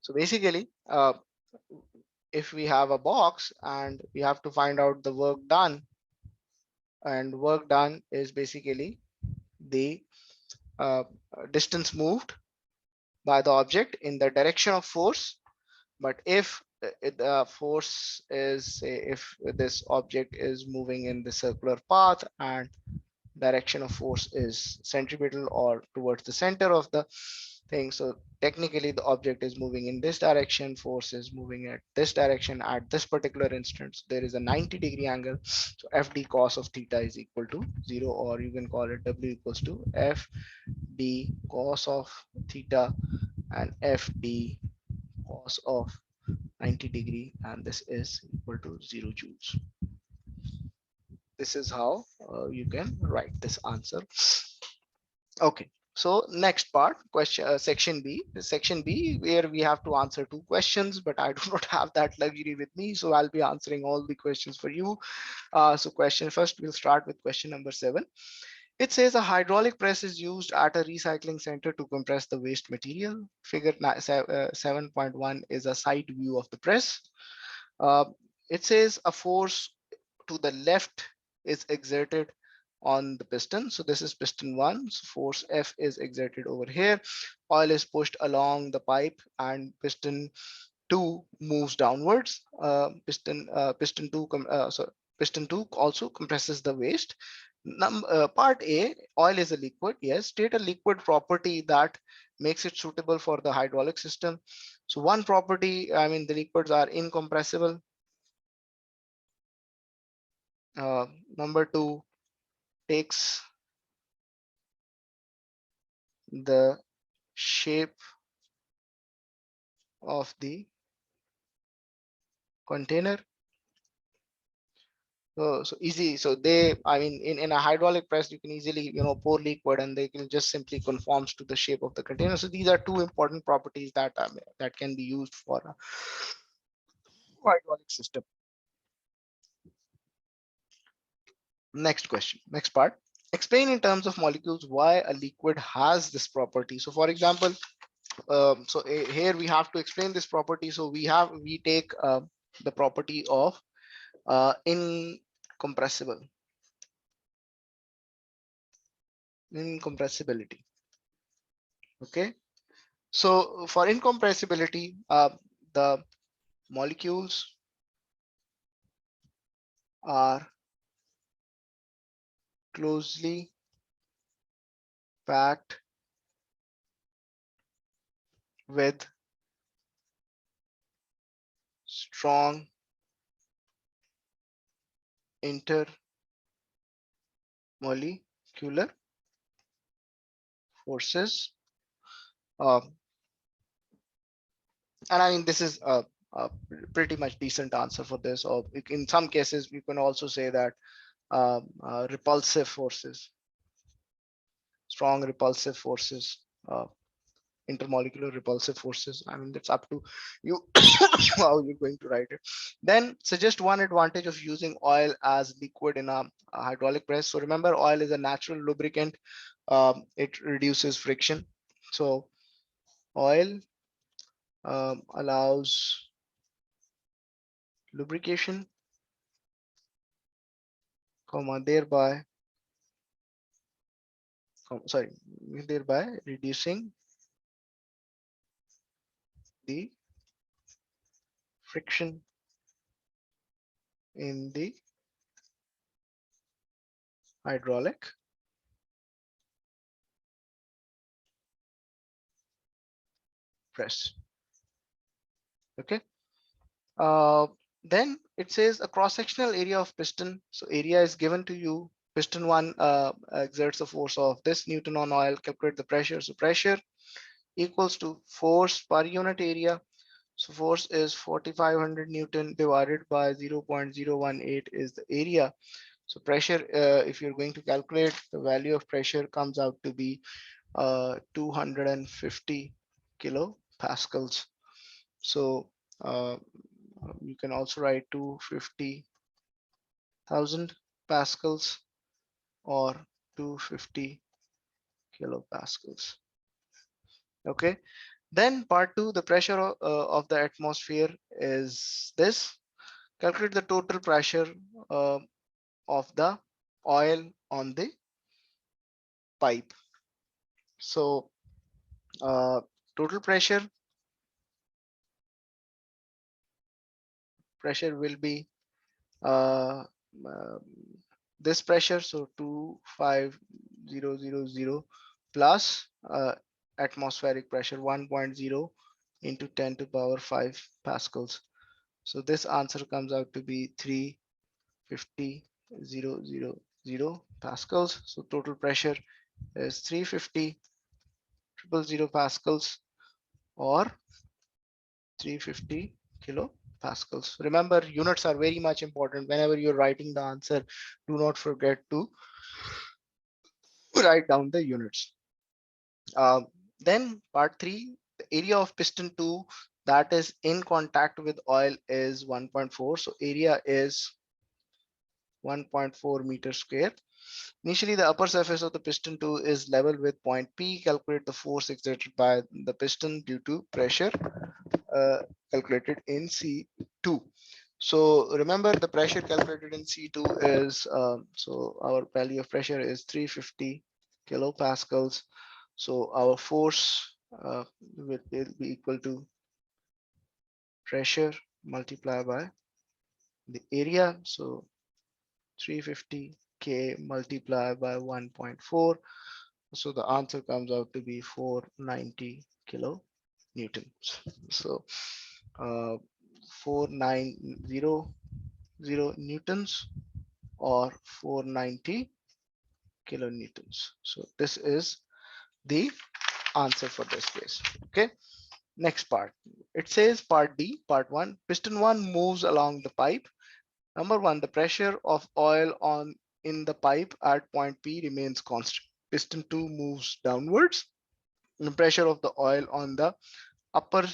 So basically, if we have a box and we have to find out the work done, and work done is basically the uh, distance moved by the object in the direction of force. But if the force is, say, if this object is moving in the circular path and direction of force is centripetal or towards the center of the thing, so technically the object is moving in this direction, force is moving at this direction at this particular instance. There is a 90-degree angle, so FD cos of theta is equal to 0, or you can call it W equals to FD cos of theta and FD cos of 90-degree, and this is equal to 0 joules. This is how you can write this answer. Okay, so next part, question section B. Section B, where we have to answer 2 questions, but I do not have that luxury with me, so I'll be answering all the questions for you. So question first, we'll start with question number 7. It says a hydraulic press is used at a recycling center to compress the waste material. Figure 7.1 is a side view of the press. Uh, it says a force to the left is exerted on the piston. So this is piston 1. So force F is exerted over here. Oil is pushed along the pipe and piston 2 moves downwards. Piston 2 piston 2 also compresses the waste. Part A, oil is a liquid. Yes, state a liquid property that makes it suitable for the hydraulic system. So one property, I mean, the liquids are incompressible. Number 2, takes the shape of the container. So easy. So they, I mean, in a hydraulic press, you can easily, pour liquid and they can just simply conforms to the shape of the container. So these are 2 important properties that that can be used for a hydraulic system. Next question, next part. Explain in terms of molecules why a liquid has this property. So for example, here we have to explain this property. So we take the property of incompressibility. Okay, so for incompressibility, the molecules are closely packed with strong intermolecular forces And I mean, this is a pretty much decent answer for this. Or in some cases, we can also say that repulsive forces, strong repulsive forces, intermolecular repulsive forces. I mean, it's up to you how you're going to write it. Then suggest one advantage of using oil as liquid in a hydraulic press. So remember, oil is a natural lubricant. It reduces friction. So oil allows lubrication, comma, thereby reducing the friction in the hydraulic press. Okay. Uh, then it says a cross-sectional area of piston. So area is given to you. Piston one exerts a force of this Newton on oil. Calculate the pressure. So pressure equals to force per unit area. So force is 4500 Newton divided by 0.018 is the area. So pressure, if you're going to calculate the value of pressure, comes out to be 250 kilopascals. So you can also write 250,000 pascals or 250 kilopascals. Okay. Then part two, the pressure of the atmosphere is this. Calculate the total pressure uh, of the oil on the pipe. So total pressure will be uh, um, this pressure, so 25000 plus atmospheric pressure 1.0 into 10 to power 5 pascals. So this answer comes out to be 350,000 pascals. So total pressure is 350,000 pascals or 350 kilopascals. Remember, units are very much important. Whenever you're writing the answer, do not forget to write down the units. Then part three, the area of piston two that is in contact with oil is 1.4. So area is 1.4 meters square. Initially, the upper surface of the piston two is level with point P. Calculate the force exerted by the piston due to pressure calculated in C2. So remember, the pressure calculated in C2 is, so our value of pressure is 350 kilopascals. So our force will be equal to pressure multiplied by the area. So 350 K multiplied by 1.4. So the answer comes out to be 490 kilonewtons. So 4900 newtons or 490 kilonewtons. So this is the answer for this case. Okay. Next part. It says part D, part one. Piston one moves along the pipe. Number one, the pressure of oil on in the pipe at point P remains constant. Piston two moves downwards. And the pressure of the oil on the upper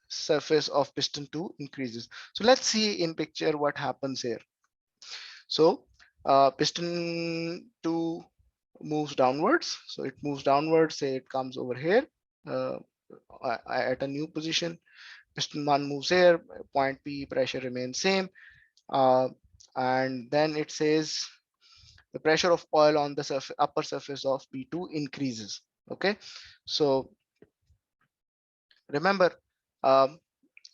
surface of piston 2 increases. So let's see in picture what happens here. So piston 2 moves downwards. So it moves downwards, say it comes over here uh, at a new position. Piston 1 moves here, point P pressure remains same. And then it says the pressure of oil on the upper surface of P2 increases. Okay, so remember, um,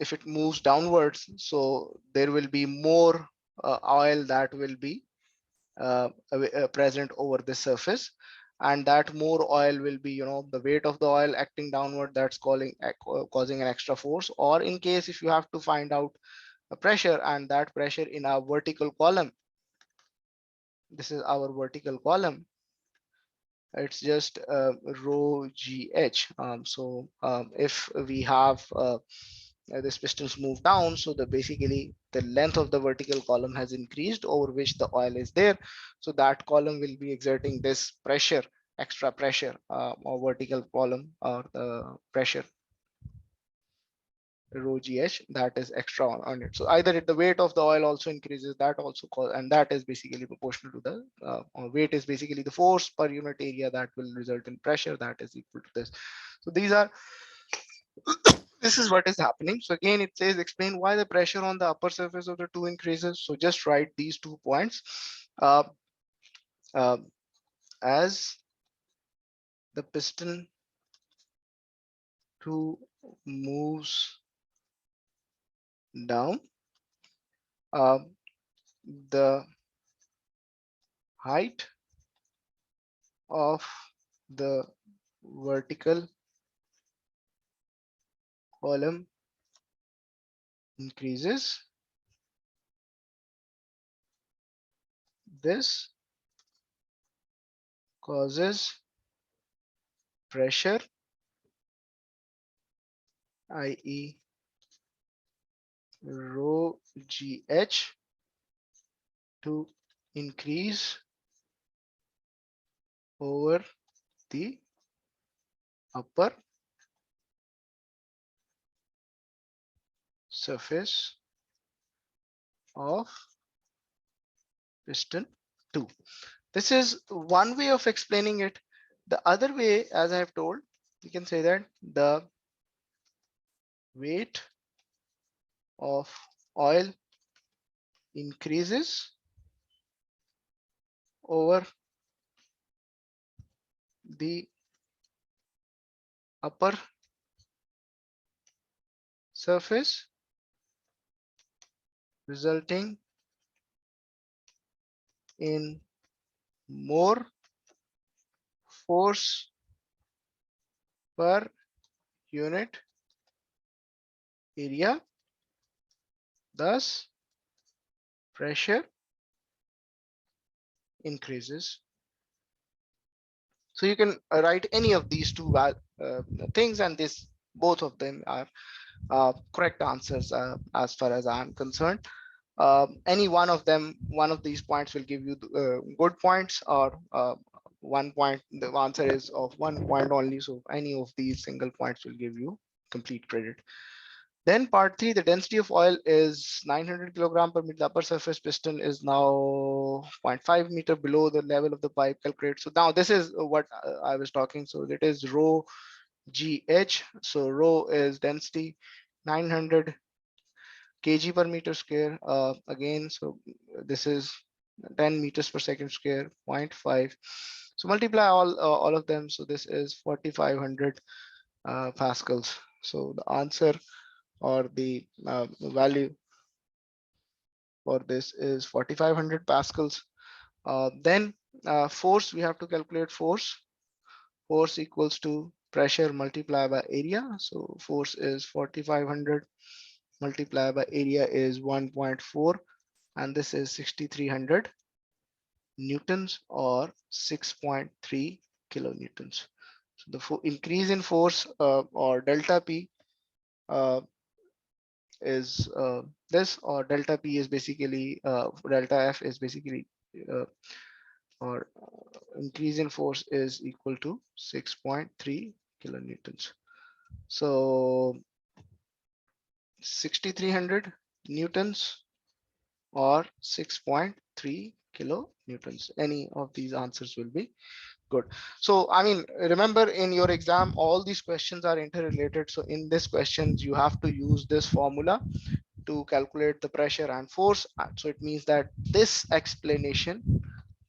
if it moves downwards, so there will be more oil that will be present over the surface, and that more oil will be, the weight of the oil acting downward, that's causing an extra force. Or in case if you have to find out a pressure, and that pressure in our vertical column, this is our vertical column, It's just rho gh. If we have this pistons move down, so the basically the length of the vertical column has increased over which the oil is there, so that column will be exerting this pressure, extra pressure, or vertical column, or the pressure rho gh, that is extra on it. So either the weight of the oil also increases, that also cause, and that is basically proportional to the weight is basically the force per unit area that will result in pressure that is equal to this. So these are this is what is happening. So again, it says explain why the pressure on the upper surface of the two increases. So just write these 2 points. uh, uh, as the piston 2 moves down, uh, the height of the vertical column increases. This causes pressure, i.e. rho gh, to increase over the upper surface of piston 2. This is one way of explaining it. The other way, as I have told, you can say that the weight of oil increases over the upper surface, resulting in more force per unit area, thus pressure increases. So you can write any of these two things, and this both of them are correct answers as far as I'm concerned. Any one of them, one of these points will give you good points, or 1 point. The answer is of 1 point only, so any of these single points will give you complete credit. Then part 3, the density of oil is 900 kilogram per meter. The upper surface piston is now 0.5 meter below the level of the pipe. Calculate. So now this is what I was talking. So it is rho gh. So rho is density, 900 kg per meter square. Again, so this is 10 meters per second square, 0.5. So multiply all of them. So this is 4,500 pascals. So the answer, or the value for this, is 4,500 pascals. Then force, we have to calculate force. Force equals to pressure multiplied by area. So force is 4,500 multiplied by area is 1.4, and this is 6,300 newtons, or 6.3 kilonewtons. So the increase in force, or delta P, uh, is this, or delta P is basically delta F is basically uh, or increase in force is equal to 6.3 kilonewtons. So 6,300 newtons or 6.3 kilonewtons. Any of these answers will be good. So I mean, remember, in your exam all these questions are interrelated. So in this questions you have to use this formula to calculate the pressure and force. So it means that this explanation,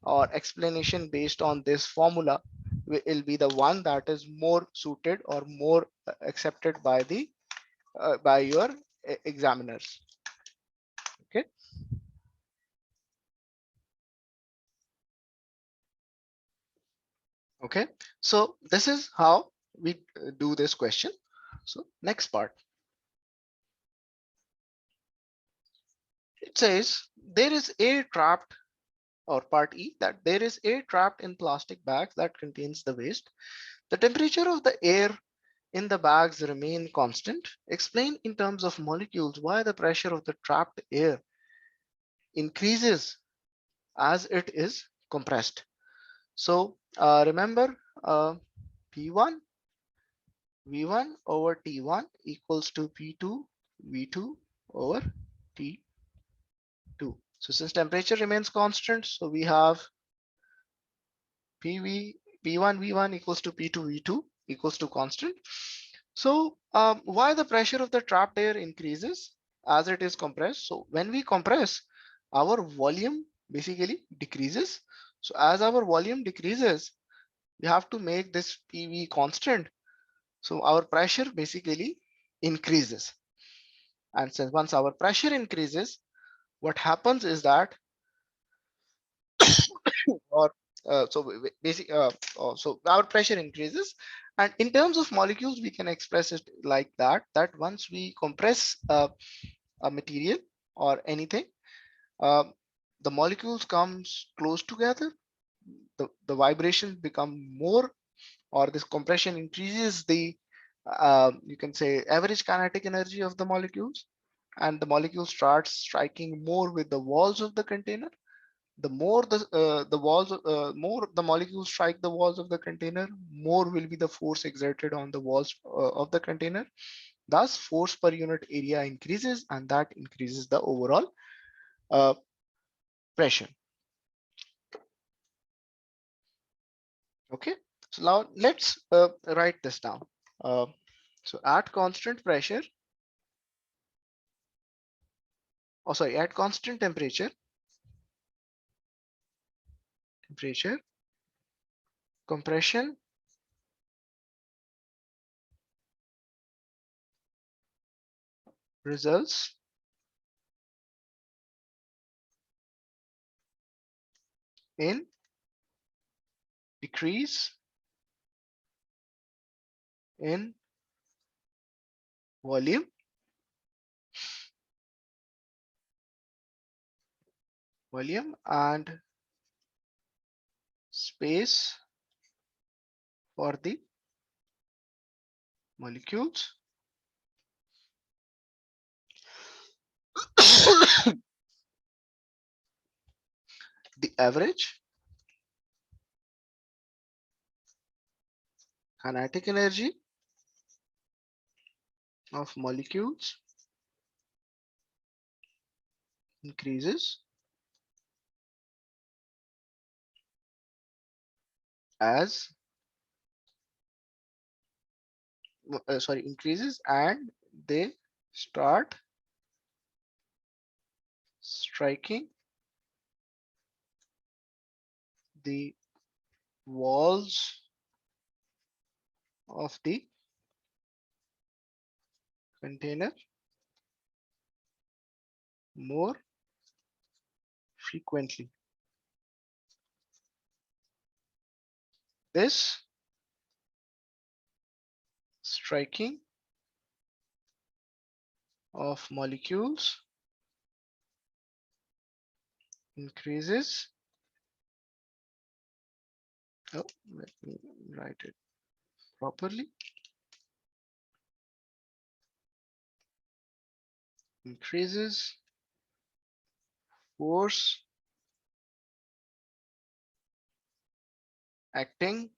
or explanation based on this formula, will be the one that is more suited or more accepted by the by your examiners. Okay. Okay. So this is how we do this question. So next part. It says there is air trapped or part E, that there is air trapped in plastic bags that contains the waste. The temperature of the air in the bags remain constant. Explain in terms of molecules why the pressure of the trapped air increases as it is compressed. So remember, P1 V1 over T1 equals to P2 V2 over T2. So since temperature remains constant, so we have PV P1 V1 equals to P2 V2 equals to constant. So why the pressure of the trapped air increases as it is compressed? So when we compress, our volume basically decreases. So as our volume decreases, we have to make this PV constant. So our pressure basically increases. And since once our pressure increases, what happens is that, or so our pressure increases, and in terms of molecules, we can express it like that once we compress a material or anything, uh, the molecules comes close together, the vibrations become more, or this compression increases the you can say average kinetic energy of the molecules, and the molecule starts striking more with the walls of the container. The more the walls more the molecules strike the walls of the container, more will be the force exerted on the walls of the container. Thus force per unit area increases, and that increases the overall uh, pressure. Okay, so now let's write this down. uh, so at constant pressure, at constant temperature, compression results in decrease in volume, and space for the molecules. The average kinetic energy of molecules increases as increases, and they start striking the walls of the container more frequently. This striking of molecules increases, oh, let me write it properly, increases force acting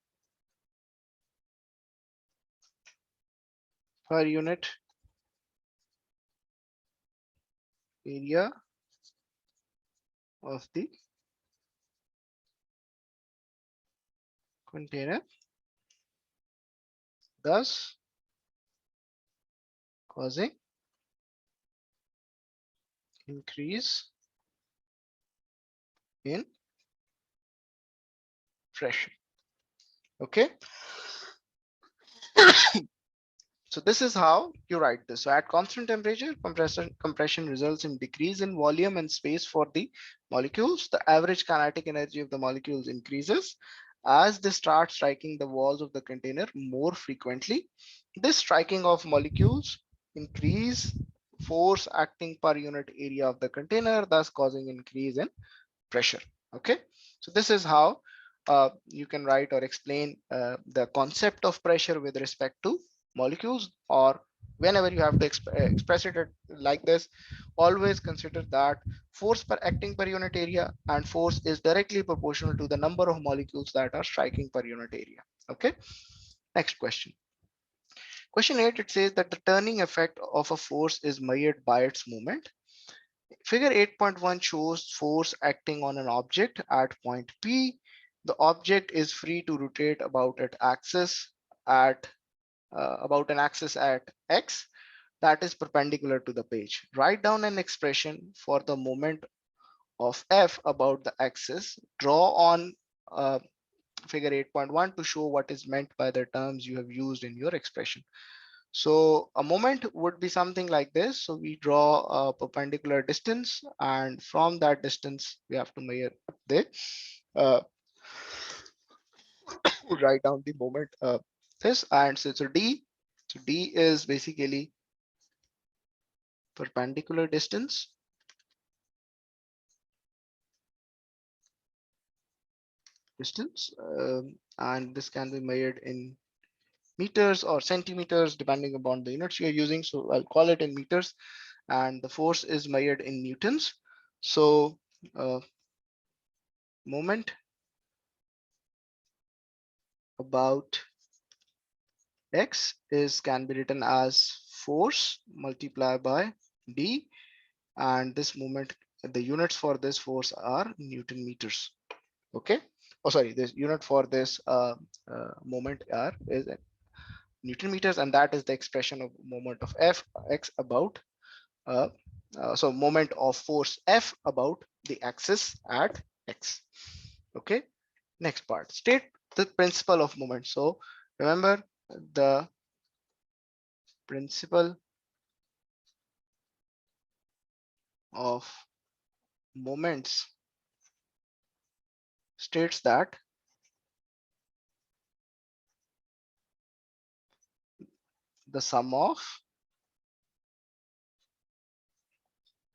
per unit area of the container, thus causing increase in pressure. Okay, so this is how you write this. So at constant temperature, compression results in decrease in volume and space for the molecules. The average kinetic energy of the molecules increases as they start striking the walls of the container more frequently. This striking of molecules increase force acting per unit area of the container, thus causing increase in pressure. Okay, so this is how you can write or explain the concept of pressure with respect to molecules, or whenever you have to express it like this, always consider that force per acting per unit area, and force is directly proportional to the number of molecules that are striking per unit area. Okay, next question. Question 8, it says that the turning effect of a force is measured by its moment. Figure 8.1 shows force acting on an object at point P. The object is free to rotate about its axis at about an axis at X that is perpendicular to the page. Write down an expression for the moment of F about the axis. Draw on figure 8.1 to show what is meant by the terms you have used in your expression. So a moment would be something like this. So we draw a perpendicular distance, and from that distance, we have to measure the uh, write down the moment this, and so D. So D is basically perpendicular distance, and this can be measured in meters or centimeters depending upon the units you're using. So I'll call it in meters, and the force is measured in newtons. So moment about X is can be written as force multiplied by D, and this moment, the units for this force are Newton meters. Okay. Oh, sorry, this unit for this moment are is Newton meters, and that is the expression of moment of F X about uh, so moment of force F about the axis at X. Okay. Next part, state the principle of moment. So remember, the principle of moments states that the sum of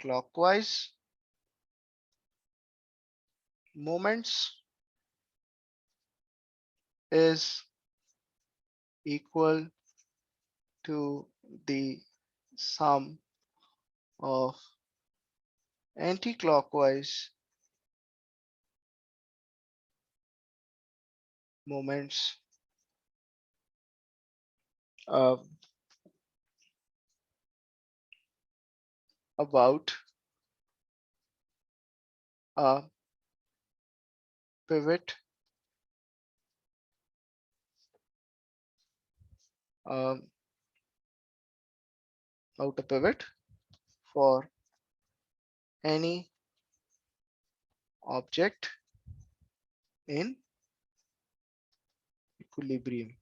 clockwise moments is equal to the sum of anti-clockwise moments uh, about a pivot um, out a pivot for any object in equilibrium.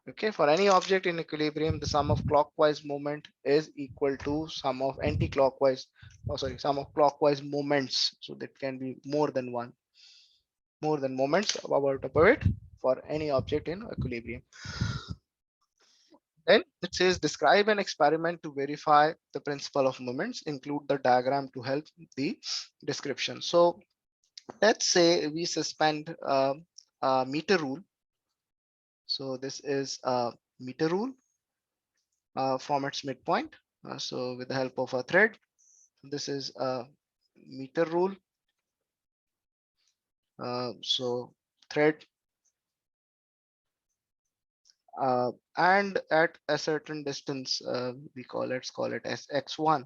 Okay, for any object in equilibrium, the sum of clockwise moment is equal to sum of anti-clockwise, oh sorry, sum of clockwise moments. So that can be more than one, more than moments about a pivot for any object in equilibrium. Then it says describe an experiment to verify the principle of moments. Include the diagram to help the description. So let's say we suspend a meter rule. So this is a meter rule from its midpoint. So with the help of a thread, this is a meter rule. So thread, and at a certain distance, we call it as x1.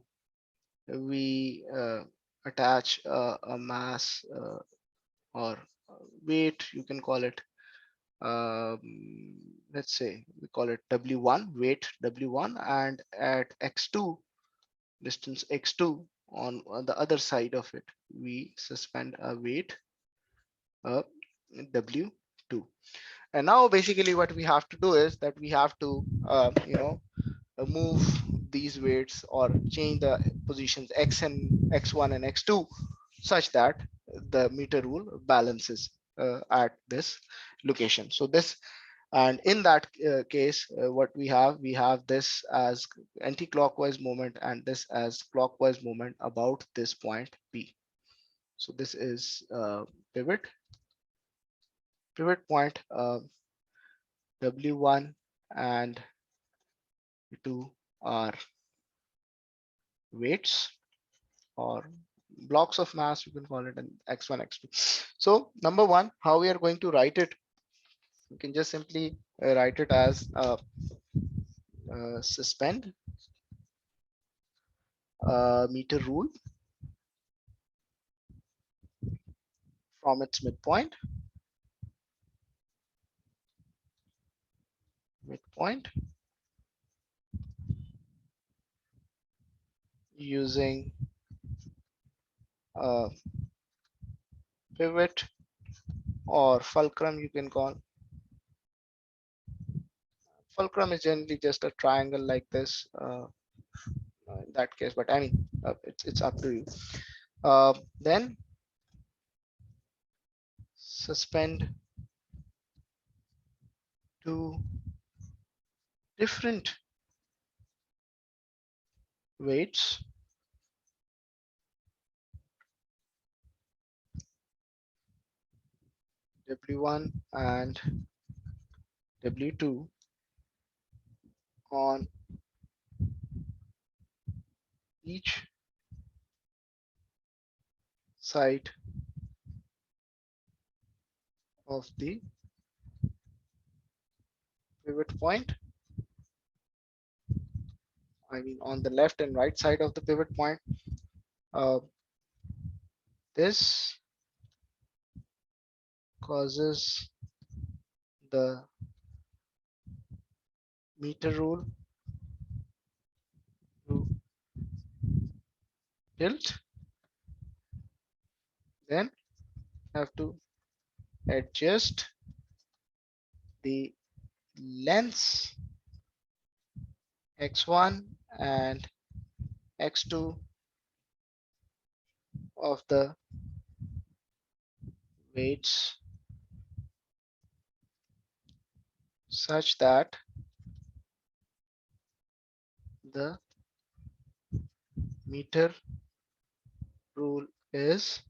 We attach a mass or weight, you can call it. Um, let's say we call it W1, weight W1, and at x2, distance x2, on the other side of it, we suspend a weight uh, W2. And now basically what we have to do is that we have to move these weights or change the positions x and x1 and x2 such that the meter rule balances at this location. So this, and in that case, what we have this as anti-clockwise moment and this as clockwise moment about this point P. So this is pivot point W1 and W2 are weights or blocks of mass, you can call it, an x1, x2. So number one, how we are going to write it, you can just simply write it as suspend meter rule from its midpoint using pivot or fulcrum, you can call. Fulcrum is generally just a triangle like this in that case, but I mean, it's up to you. Then suspend two different weights W1 and W2 on each side of the pivot point. I mean, on the left and right side of the pivot point. Uh, this causes the meter rule to tilt. Then have to adjust the lengths x1 and x2 of the weights such that the meter rule is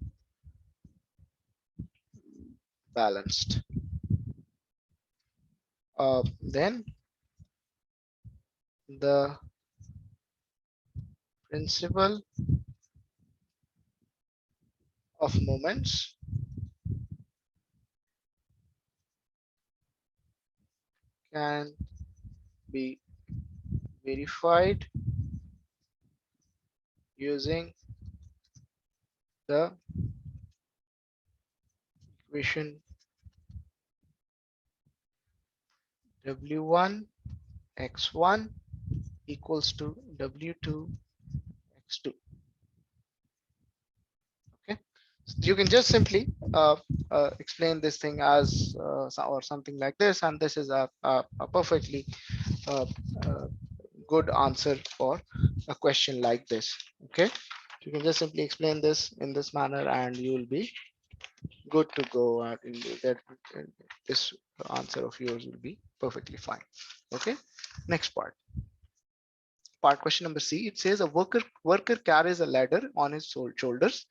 balanced. Then the principle of moments can be verified using the equation W1 x1 equals to W2 x2. Okay, so you can just simply explain this thing as or something like this, and this is a perfectly uh, uh, good answer for a question like this. Okay, you can just simply explain this in this manner and you will be good to go. That this answer of yours will be perfectly fine. Okay, next part question number C. It says a worker carries a ladder on his shoulders.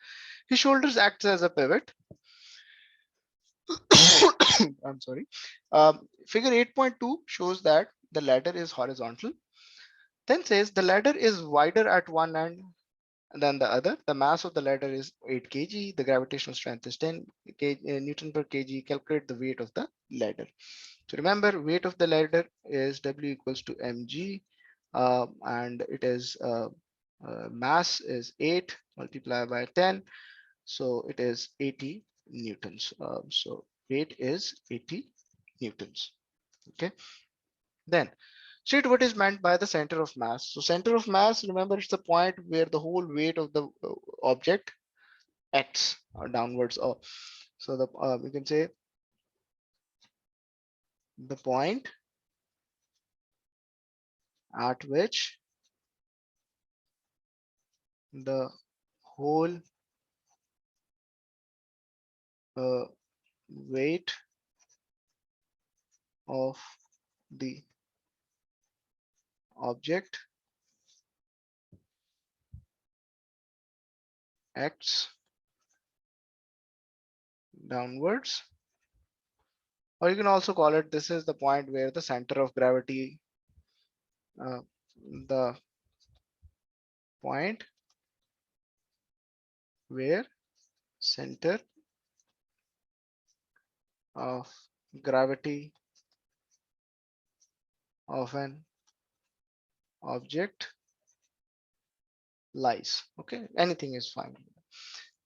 His shoulders acts as a pivot. I'm sorry. Figure 8.2 shows that the ladder is horizontal. Then says the ladder is wider at one end than the other. The mass of the ladder is 8 kg. The gravitational strength is 10 Newton per kg. Calculate the weight of the ladder. So remember, weight of the ladder is W equals to mg, and it is mass is 8 multiplied by 10, so it is 80 newtons. So weight is 80 newtons. Okay, then state what is meant by the center of mass. So center of mass, remember, it's the point where the whole weight of the object acts downwards. So the you can say the point at which the whole uh, weight of the object acts downwards, or you can also call it, this is the point where the center of gravity, uh, the point where center of gravity of an object lies. Okay, anything is fine.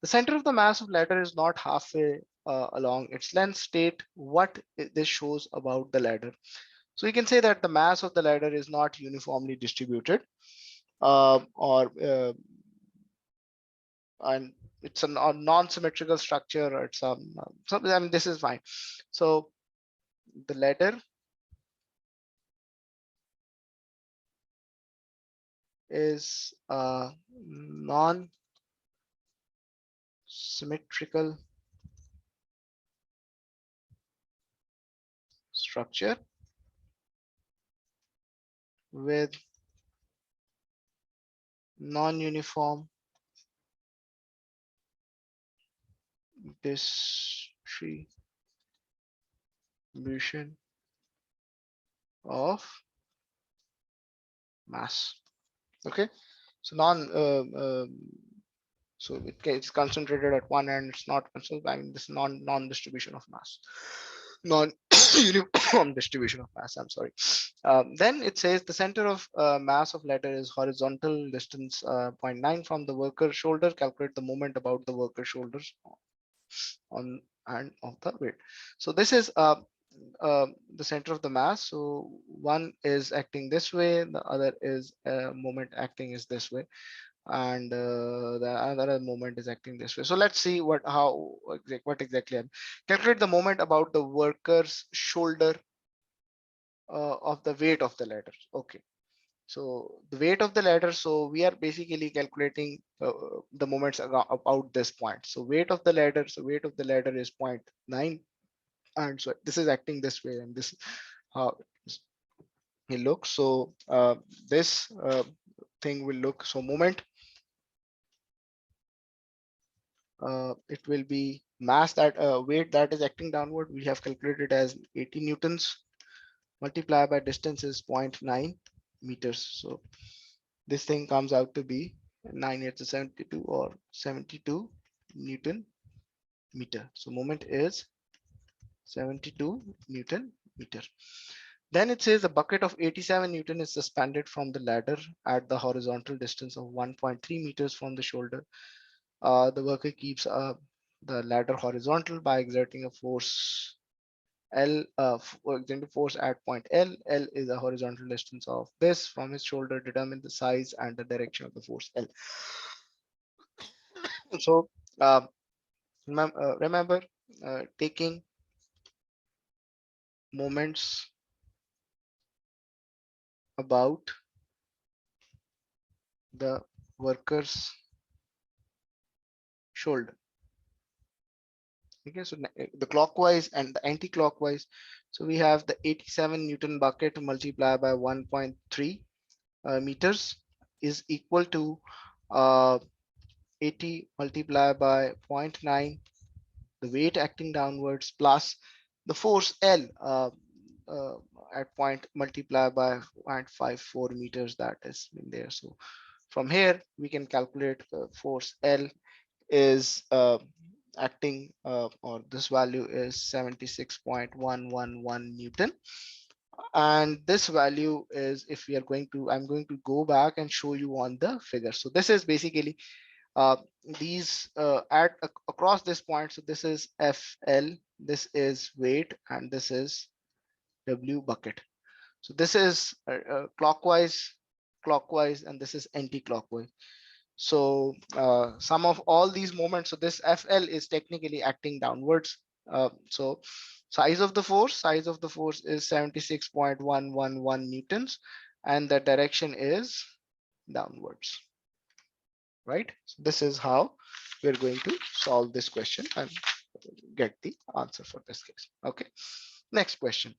The center of the mass of ladder is not halfway along its length. State what this shows about the ladder. So you can say that the mass of the ladder is not uniformly distributed, or and it's a non-symmetrical structure, or it's so I mean, this is fine. So the ladder is a non-symmetrical structure with non-uniform distribution of mass. Okay, so so it's concentrated at one end. It's not concentrated. I mean, this non-distribution of mass, non-uniform distribution of mass. I'm sorry. Then it says the center of mass of ladder is horizontal distance 0.9 from the worker shoulder. Calculate the moment about the worker shoulders on and of the weight. So this is the center of the mass. So one is acting this way, the other is moment acting is this way, and the other moment is acting this way. So let's see what exactly. Calculate the moment about the worker's shoulder of the weight of the ladder. Okay. So the weight of the ladder, so we are basically calculating the moments about this point. So weight of the ladder, so weight of the ladder is 0.9, and so this is acting this way, and this how it looks. So this thing will look, so moment, it will be mass, that weight that is acting downward, we have calculated as 80 newtons, multiplied by distance is 0.9 meters. So this thing comes out to be 9 8 to 72, or 72 Newton meter. So moment is 72 Newton meter. Then it says a bucket of 87 Newton is suspended from the ladder at the horizontal distance of 1.3 meters from the shoulder. The worker keeps the ladder horizontal by exerting a force L, exerting force at point L. L is a horizontal distance of this from his shoulder. Determine the size and the direction of the force L. So uh, remember taking moments about the worker's shoulder. Okay, so the clockwise and the anti-clockwise. So we have the 87 Newton bucket multiplied by 1.3 meters is equal to 80 multiplied by 0.9, the weight acting downwards, plus the force L uh, at point multiplied by 0.54 meters that is in there. So from here we can calculate the force L is acting, or this value is 76.111 Newton. And this value is, if we are going to, I'm going to go back and show you on the figure. So this is basically these at across this point. So this is FL, this is weight, and this is W bucket. So this is clockwise, and this is anti-clockwise. So sum of all these moments, so this FL is technically acting downwards. So size of the force is 76.111 newtons, and the direction is downwards, right? So this is how we're going to solve this question and get the answer for this case. Okay, next question.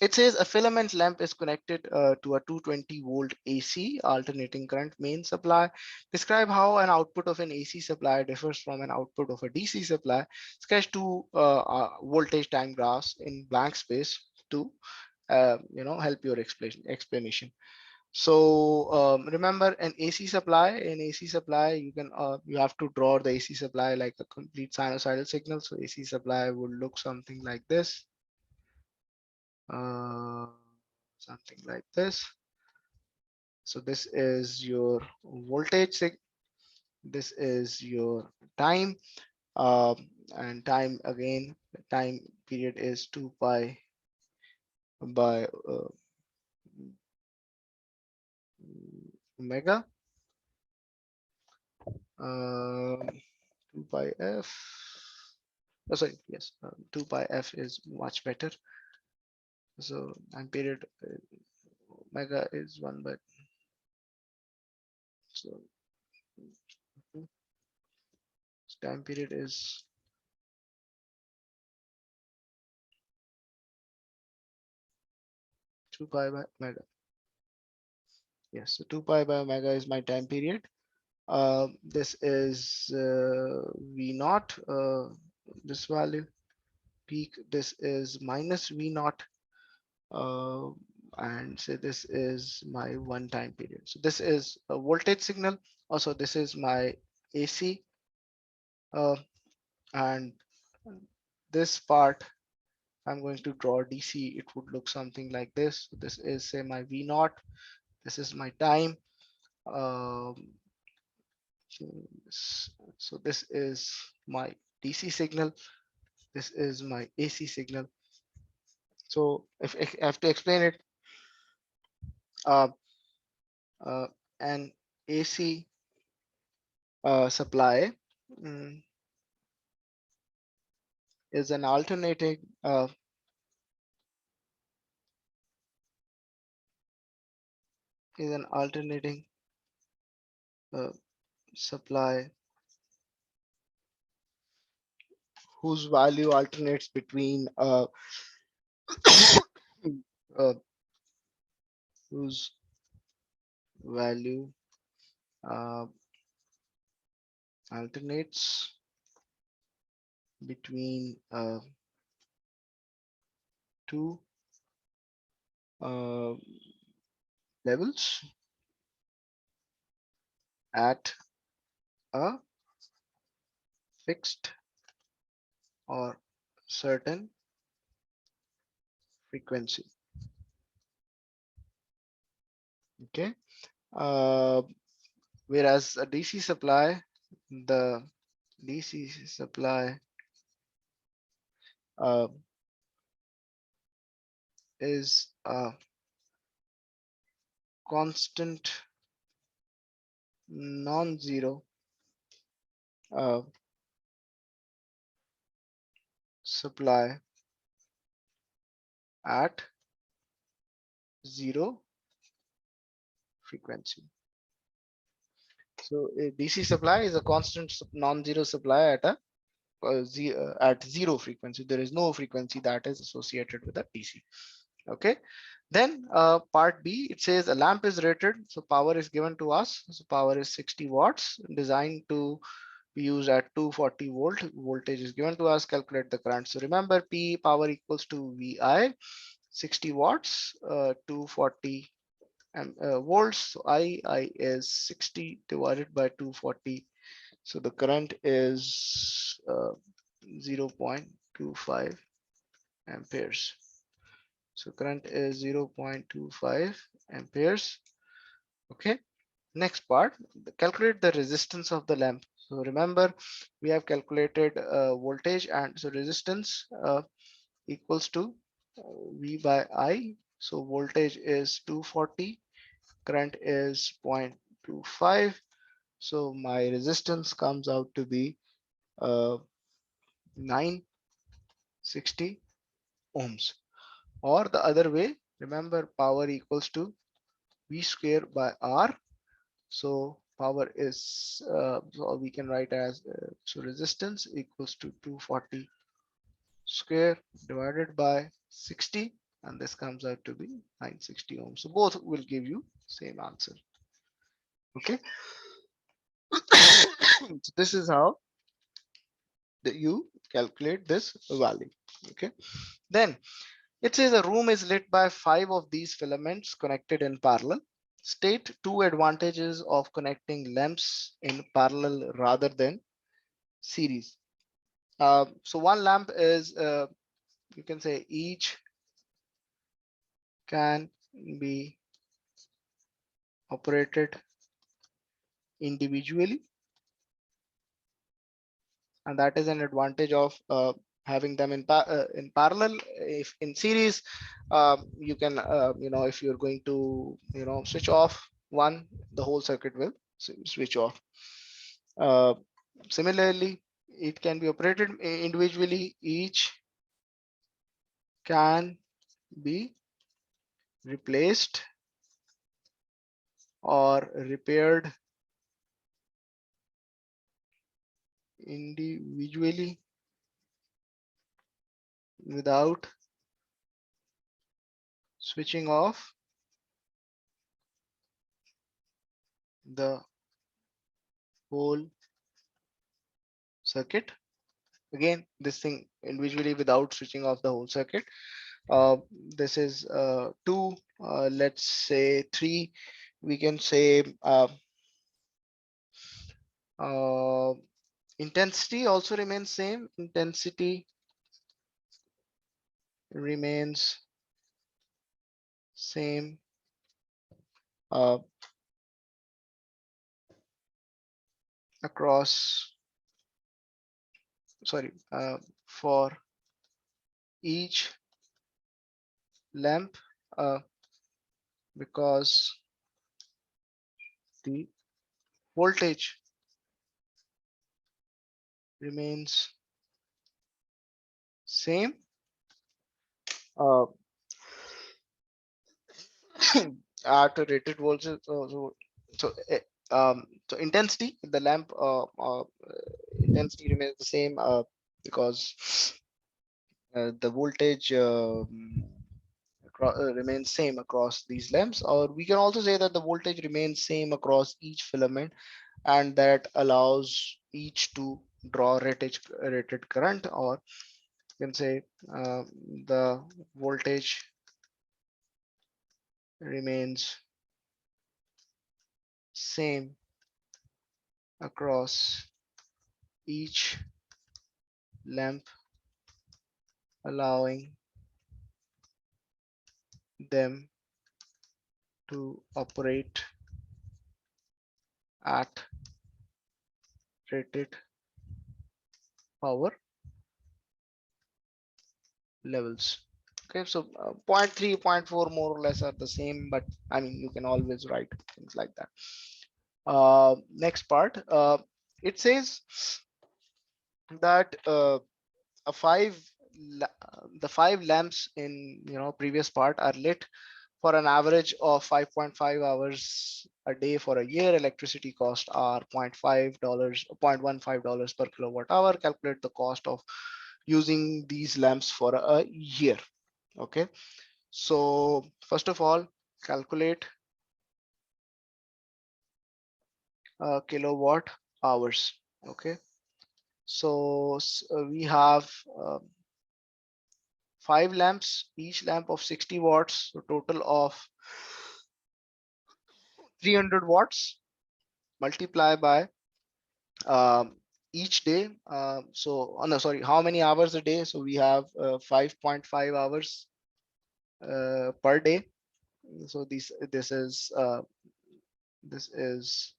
It says a filament lamp is connected to a 220 volt AC alternating current main supply. Describe how an output of an AC supply differs from an output of a DC supply. Sketch two voltage time graphs in blank space to help your explanation. So remember an AC supply. In AC supply, you have to draw the AC supply like a complete sinusoidal signal. So AC supply would look something like this. Uh, Something like this. So this is your voltage. This is your time. And time again. Time period is 2 pi by omega. 2 pi f. Oh, sorry, yes, 2 pi f is much better. So time period omega is 1 by, so time period is 2 pi by omega. Yes, so 2 pi by omega is my time period. This is V naught, this value peak. This is minus V naught, uh, and say this is my one time period. So this is a voltage signal. Also, this is my AC, uh, and this part I'm going to draw DC. It would look something like this. This is say my V naught. This is my time. Um, so this is my DC signal. This is my AC signal. So if I have to explain it, uh, uh, an AC supply mm, is an alternating is an alternating uh, supply whose value alternates between uh, whose value uh, alternates between two uh, levels at a fixed or certain frequency. Okay. Uh, Whereas a DC supply, the DC supply uh, is a constant non-zero uh, supply at zero frequency. So a DC supply is a constant non-zero supply at a at zero frequency. There is no frequency that is associated with a DC. Okay. Then part B, it says a lamp is rated. So power is given to us. So power is 60 watts, designed to be used at 240 volt. Voltage is given to us. Calculate the current. So remember, P power equals to VI, 60 watts, 240 volts. So I is 60 divided by 240. So the current is 0.25 amperes. So current is 0.25 amperes. Okay. Next part, calculate the resistance of the lamp. So remember, we have calculated voltage, and so resistance equals to V by I. So voltage is 240, current is 0.25. So my resistance comes out to be 960 ohms. Or the other way, remember power equals to V square by R. So power is, so we can write as, so resistance equals to 240 square divided by 60. and this comes out to be 960 ohms. So both will give you same answer. Okay. So this is how you calculate this value. Okay. Then it says a room is lit by 5 of these filaments connected in parallel. State 2 advantages of connecting lamps in parallel rather than series. So one lamp is, you can say each can be operated individually, and that is an advantage of having them in parallel. If in series, you can, if you're going to, switch off one, the whole circuit will switch off. Uh, Similarly, it can be operated individually. Each can be replaced or repaired individually without switching off the whole circuit. Again, this thing individually without switching off the whole circuit. This is 2, let's say 3. We can say uh, intensity also remains same. Intensity remains same uh, across, sorry, for each lamp, because the voltage remains same. uh, at a rated voltage. So intensity, the lamp intensity remains the same, because the voltage remains same across these lamps. Or we can also say that the voltage remains same across each filament, and that allows each to draw rated current. Or you can say the voltage remains same across each lamp, allowing them to operate at rated power levels. Okay, so point 3, point 4 more or less are the same, but I mean, you can always write things like that. Next part, it says that a the 5 lamps in, previous part are lit for an average of 5.5 hours a day for a year. Electricity cost are $0.15 per kilowatt hour. Calculate the cost of using these lamps for a year. Okay, so first of all, calculate kilowatt hours. Okay, so we have 5 lamps, each lamp of 60 watts, so total of 300 watts, multiply by each day. So oh no, sorry, how many hours a day? So we have 5.5 hours per day. So this is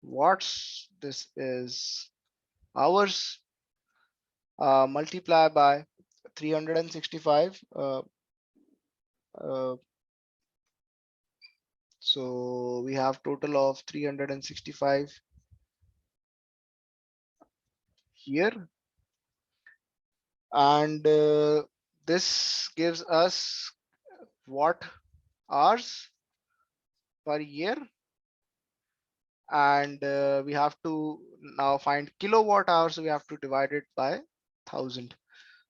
watts, this is hours, multiply by 365. Uh, so we have total of 365 here, and this gives us watt hours per year, and we have to now find kilowatt hours, so we have to divide it by 1000.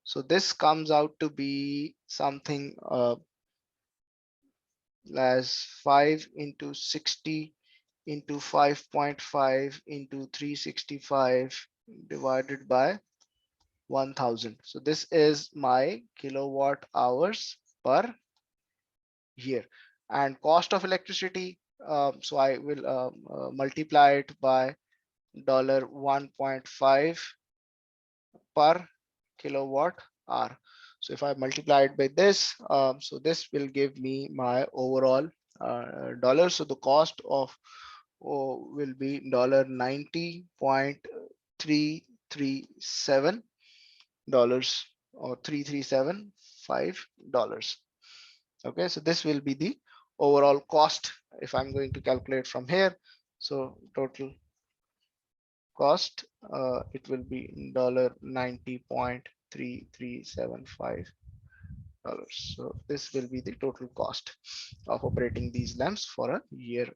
So this comes out to be something as 5 into 60 into 5.5 into 365 divided by 1000. So this is my kilowatt hours per year. And cost of electricity, so I will multiply it by $1.5 per kilowatt hour. So if I multiply it by this, so this will give me my overall dollar. So the cost of will be $90.337 or $3,375. Okay, so this will be the overall cost if I'm going to calculate from here. So total cost, it will be $90.3375. So this will be the total cost of operating these lamps for a year.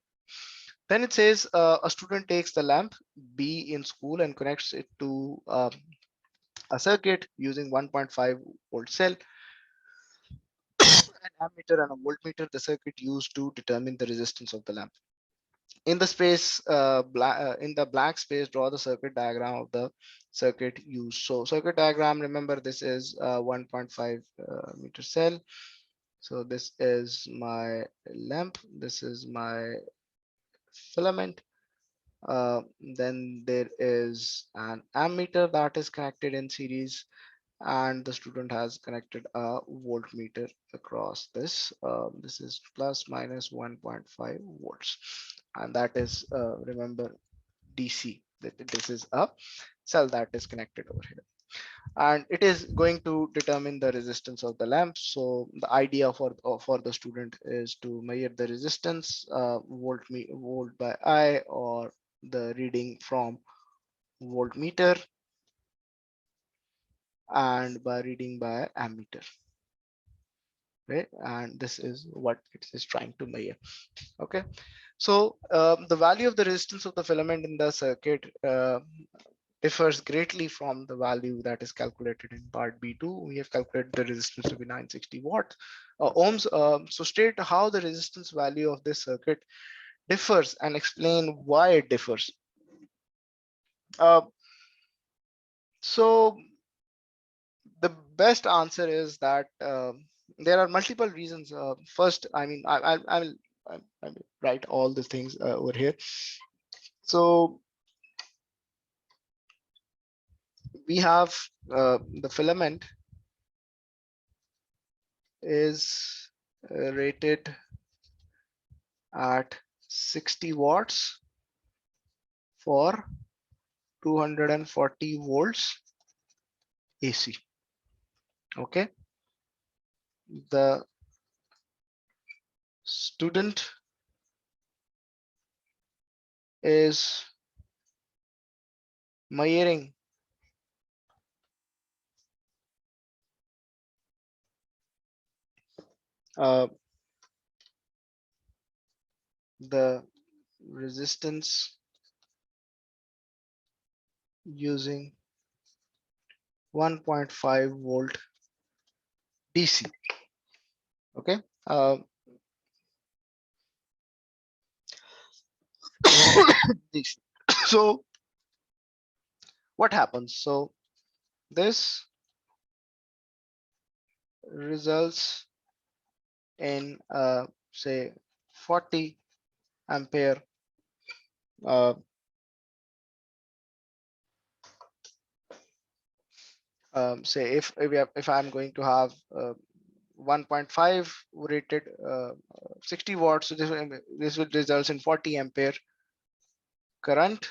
Then it says a student takes the lamp B in school and connects it to a circuit using 1.5 volt cell, an ammeter and a voltmeter, the circuit used to determine the resistance of the lamp. In the space, in the blank space, draw the circuit diagram of the circuit used. So circuit diagram, remember this is 1.5 meter cell. So this is my lamp. This is my filament. Then there is an ammeter that is connected in series, and the student has connected a voltmeter across this. This is plus minus 1.5 volts, and that is remember DC. This is a cell that is connected over here, and it is going to determine the resistance of the lamp. So the idea for the student is to measure the resistance, volt by I, or the reading from voltmeter, and by reading by ammeter, right? And this is what it is trying to measure. Okay, so the value of the resistance of the filament in the circuit differs greatly from the value that is calculated in part B2. We have calculated the resistance to be 960 watts ohms. So state how the resistance value of this circuit differs and explain why it differs. Uh, so the best answer is that there are multiple reasons. First, I mean, I will write all the things over here. So we have the filament is rated at 60 watts for 240 volts AC. Okay, the student is measuring the resistance using 1.5 volt DC. Okay, DC. So what happens? So this results in say 40 ampere uh, say if I'm going to have 1.5 rated 60 watts, so this will result in 40 ampere current,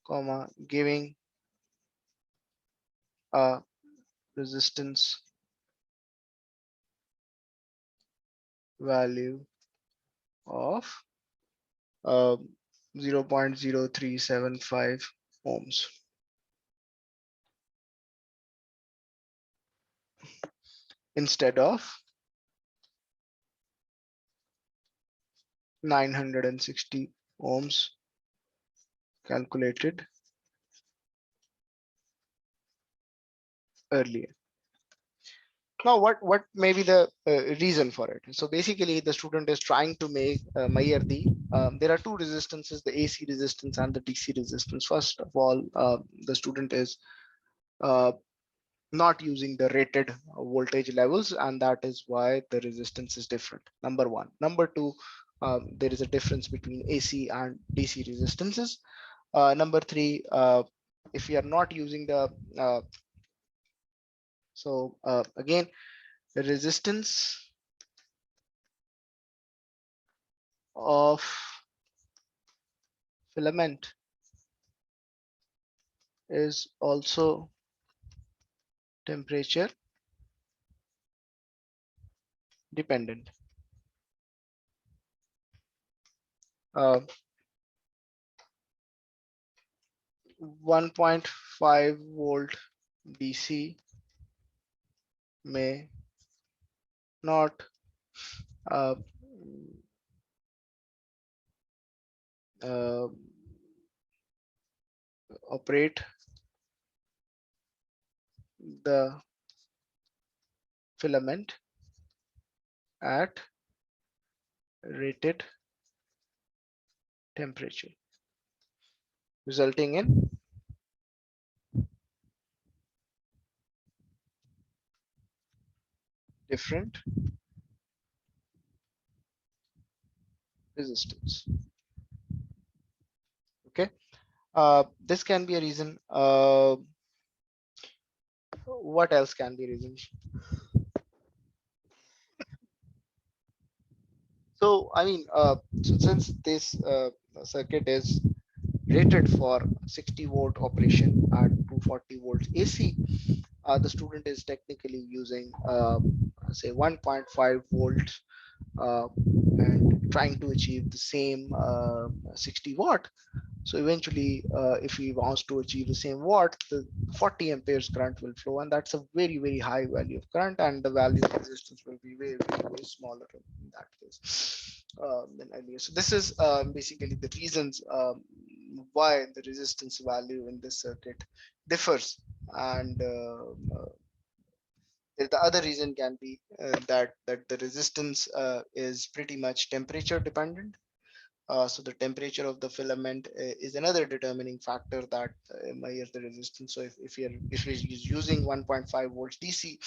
comma, giving a resistance value of uh, 0.0375 ohms instead of 960 ohms calculated earlier. Now, what may be the reason for it? So basically, the student is trying to make measure the. There are two resistances: the AC resistance and the DC resistance. First of all, the student is uh, not using the rated voltage levels, and that is why the resistance is different. Number one. Number two, there is a difference between AC and DC resistances. Number three, if we are not using the again, the resistance of filament is also temperature dependent. Uh, 1.5 volt DC may not uh, uh, operate the filament at rated temperature, resulting in different resistance. Okay, this can be a reason. What else can be reasons? So I mean, so since this circuit is rated for 60 volt operation at 240 volts AC, the student is technically using say 1.5 volts and trying to achieve the same 60 watt. So eventually, if he wants to achieve the same watt, the 40 amperes current will flow, and that's a very, very high value of current, and the value of resistance will be very, very, very smaller in that case than earlier. So this is basically the reasons why the resistance value in this circuit differs, and the other reason can be that the resistance is pretty much temperature dependent. So the temperature of the filament is another determining factor that measures the resistance. So if you're using 1.5 volts DC,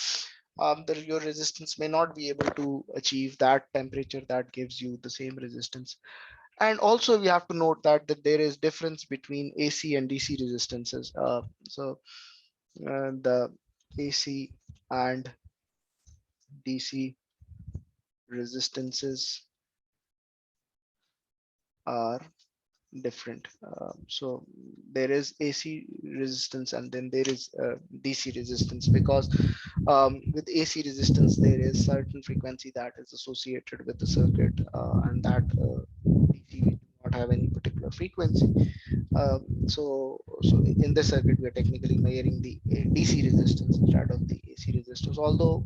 your resistance may not be able to achieve that temperature that gives you the same resistance. And also we have to note that there is difference between AC and DC resistances. The AC and DC resistances are different. So there is AC resistance and then there is DC resistance, because with AC resistance there is certain frequency that is associated with the circuit, and that DC we do not have any particular frequency. So in this circuit, we are technically measuring the DC resistance instead of the AC resistance. Although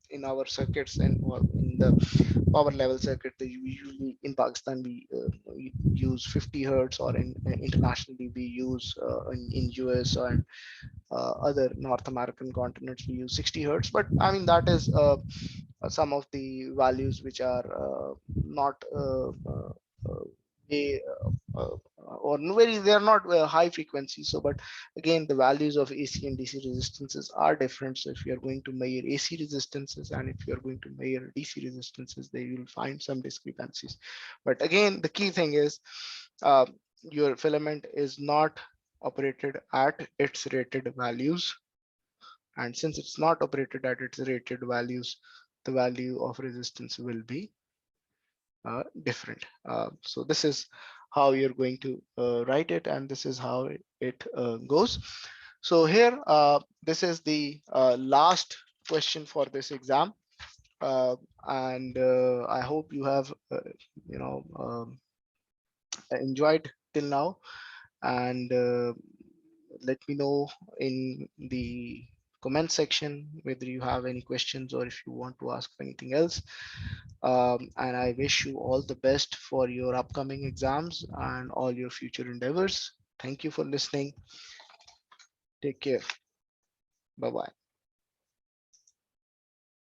in our circuits and in the power level circuit, we usually in Pakistan we use 50 hertz, or internationally we use in US and other North American continents we use 60 hertz. But I mean that is some of the values which are not way or very, they are not high frequency. So but again, the values of AC and DC resistances are different. So if you are going to measure AC resistances and if you are going to measure DC resistances, there you will find some discrepancies. But again, the key thing is uh, your filament is not operated at its rated values, and since it's not operated at its rated values, the value of resistance will be different. So this is how you're going to write it, and this is how it goes. So here, this is the last question for this exam, and I hope you have you know enjoyed till now, and let me know in the comment section whether you have any questions or if you want to ask anything else. And I wish you all the best for your upcoming exams and all your future endeavors. Thank you for listening. Take care. Bye bye.